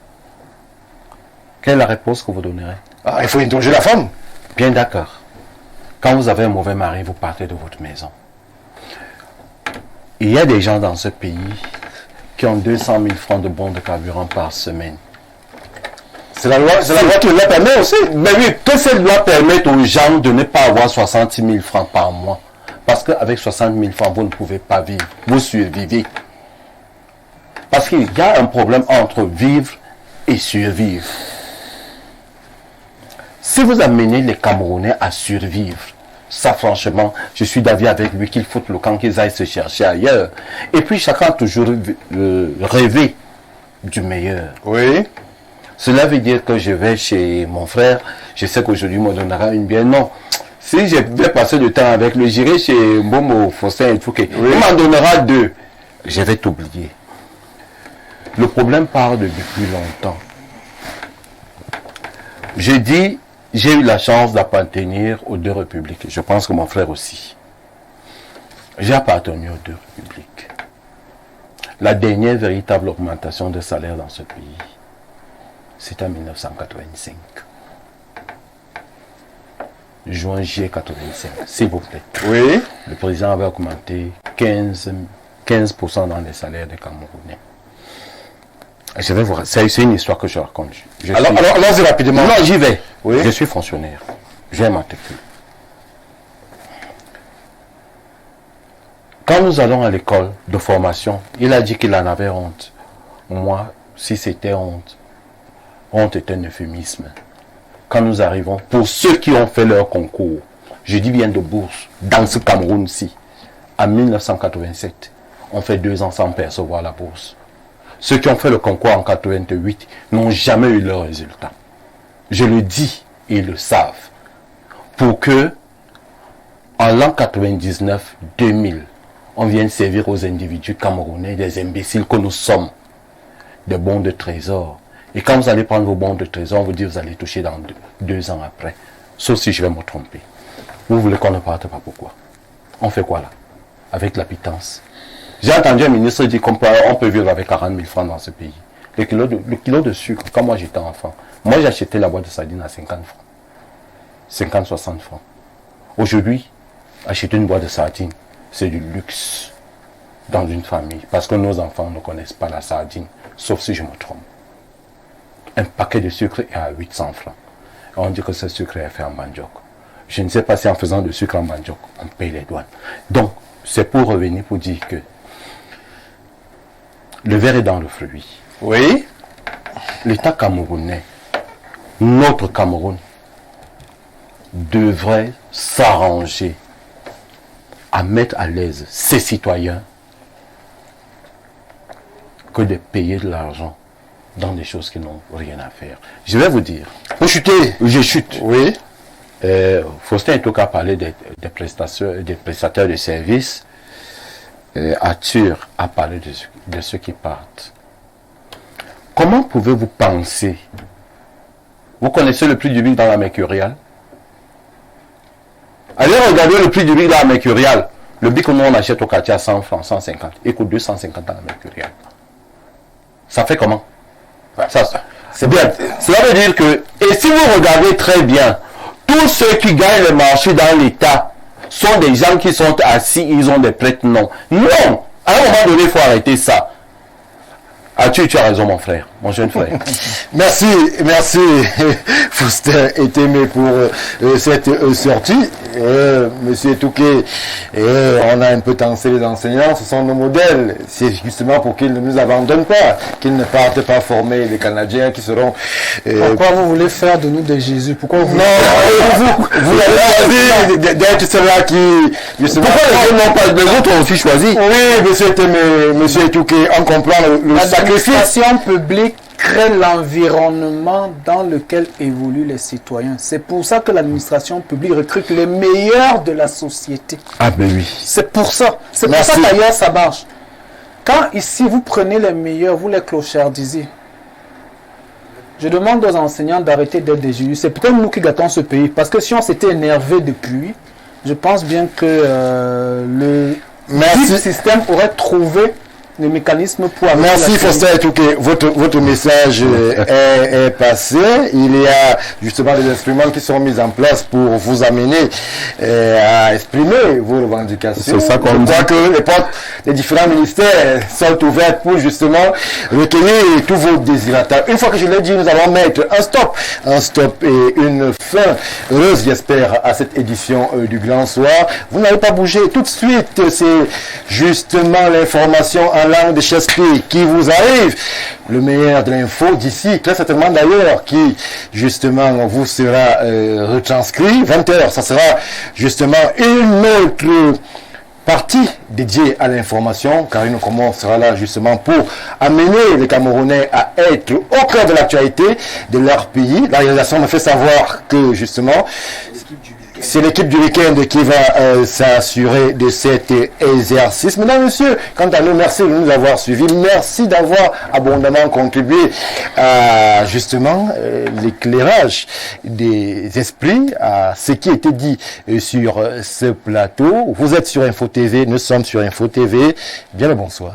Quelle est la réponse que vous donnerez? Il faut interroger la femme. Bien d'accord. Quand vous avez un mauvais mari, vous partez de votre maison. Il y a des gens dans ce pays qui ont 200 000 francs de bons de carburant par semaine. C'est la loi qui le permet aussi. Mais oui, que cette loi permette aux gens de ne pas avoir 60 000 francs par mois. Parce qu'avec 60 000 francs, vous ne pouvez pas vivre. Vous survivez. Parce qu'il y a un problème entre vivre et survivre. Si vous amenez les Camerounais à survivre, ça franchement, je suis d'avis avec lui qu'il faut le camp qu'ils aillent se chercher ailleurs. Et puis chacun a toujours rêvé du meilleur. Oui. Cela veut dire que je vais chez mon frère, je sais qu'aujourd'hui il me donnera une bière. Non. Si je vais passer du temps avec lui, j'irai chez Momo, Faustin et Fouquet. Oui. Il m'en donnera 2. Je vais t'oublier. Le problème part depuis plus longtemps. J'ai dit, j'ai eu la chance d'appartenir aux 2 républiques. Je pense que mon frère aussi. J'ai appartenu aux 2 républiques. La dernière véritable augmentation de salaire dans ce pays, c'était en 1985. Juin-juillet 85, s'il vous plaît. Oui. Le président avait augmenté 15% dans les salaires des Camerounais. Je vais vous... C'est une histoire que je raconte. Alors, allons-y rapidement. Non, j'y vais. Oui. Je suis fonctionnaire. J'ai un matricule. Quand nous allons à l'école de formation, il a dit qu'il en avait honte. Moi, si c'était honte était un euphémisme. Quand nous arrivons, pour ceux qui ont fait leur concours, je dis bien de bourse, dans ce Cameroun-ci, en 1987, on fait 2 ans sans percevoir la bourse. Ceux qui ont fait le concours en 88 n'ont jamais eu leur résultat. Je le dis, et ils le savent. Pour que, en l'an 99-2000, on vienne servir aux individus camerounais, des imbéciles que nous sommes, des bons de trésor. Et quand vous allez prendre vos bons de trésor, on vous dit que vous allez toucher dans 2 ans après. Sauf si je vais me tromper. Vous voulez qu'on ne parte pas, pourquoi? On fait quoi là? Avec la pitance. J'ai entendu un ministre dire qu'on peut vivre avec 40 000 francs dans ce pays. Le kilo de sucre, quand moi j'étais enfant, moi j'achetais la boîte de sardines à 50 francs. 50-60 francs. Aujourd'hui, acheter une boîte de sardines, c'est du luxe dans une famille. Parce que nos enfants ne connaissent pas la sardine, sauf si je me trompe. Un paquet de sucre est à 800 francs. On dit que ce sucre est fait en manioc. Je ne sais pas si en faisant du sucre en manioc, on paye les douanes. Donc, c'est pour revenir pour dire que le verre est dans le fruit. Oui. L'État camerounais, notre Cameroun, devrait s'arranger à mettre à l'aise ses citoyens que de payer de l'argent dans des choses qui n'ont rien à faire. Je vais vous dire. Vous chutez. Je chute. Oui. Faustin Etoka a parlé des prestataires de services. Arthur a parlé de ceux qui partent. Comment pouvez-vous penser? Vous connaissez le prix du bic dans la Mercurial? Allez regarder le prix du bic dans la Mercurial. Le bic que nous on achète au quartier à 100 francs, 150. Il coûte 250 dans la Mercurial. Ça fait comment? C'est bien. Cela veut dire que, et si vous regardez très bien, tous ceux qui gagnent le marché dans l'État sont des gens qui sont assis, ils ont des prêtres. Non. Non. À un moment donné, il faut arrêter ça. Ah, tu as raison, mon frère, mon jeune frère. Merci Faustin Etemé pour cette sortie. Monsieur Touquet, on a un peu tensé les enseignants, ce sont nos modèles. C'est justement pour qu'ils ne nous abandonnent pas, qu'ils ne partent pas former les Canadiens qui seront... Pourquoi vous voulez faire de nous des Jésus? Pourquoi vous... Non, vous avez choisi d'être ceux-là qui... Justement, pourquoi les gens n'ont pas de besoin, ont aussi choisi? Oui, monsieur Etemé, monsieur Touquet, on comprend le sacrifice. L'administration publique crée l'environnement dans lequel évoluent les citoyens. C'est pour ça que l'administration publique recrute les meilleurs de la société. Ah ben oui. C'est pour ça. C'est pour ça qu'ailleurs ça marche. Quand ici vous prenez les meilleurs, vous les clochardisez. Je demande aux enseignants d'arrêter d'être des juges. C'est peut-être nous qui gâtons ce pays. Parce que si on s'était énervé depuis, je pense bien que le système aurait trouvé le mécanisme pour... Merci Faustin Touquet, votre message est passé. Il y a justement des instruments qui sont mis en place pour vous amener à exprimer vos revendications. C'est ça qu'on dit. Je crois que les portes des différents ministères sont ouvertes pour justement recueillir tous vos désirata. Une fois que je l'ai dit, nous allons mettre un stop et une fin heureuse, j'espère, à cette édition du Grand Soir. Vous n'allez pas bouger tout de suite. C'est justement l'information en langue de Shakespeare qui vous arrive, le meilleur de l'info d'ici, très certainement d'ailleurs, qui justement vous sera retranscrit. 20h, ça sera justement une autre partie dédiée à l'information. Karine Okomo sera là justement pour amener les Camerounais à être au cœur de l'actualité de leur pays. La réalisation me fait savoir que justement c'est l'équipe du week-end qui va s'assurer de cet exercice. Mesdames, messieurs, quant à nous, merci de nous avoir suivis. Merci d'avoir abondamment contribué à justement l'éclairage des esprits, à ce qui était dit sur ce plateau. Vous êtes sur Info TV, nous sommes sur Info TV. Bien le bonsoir.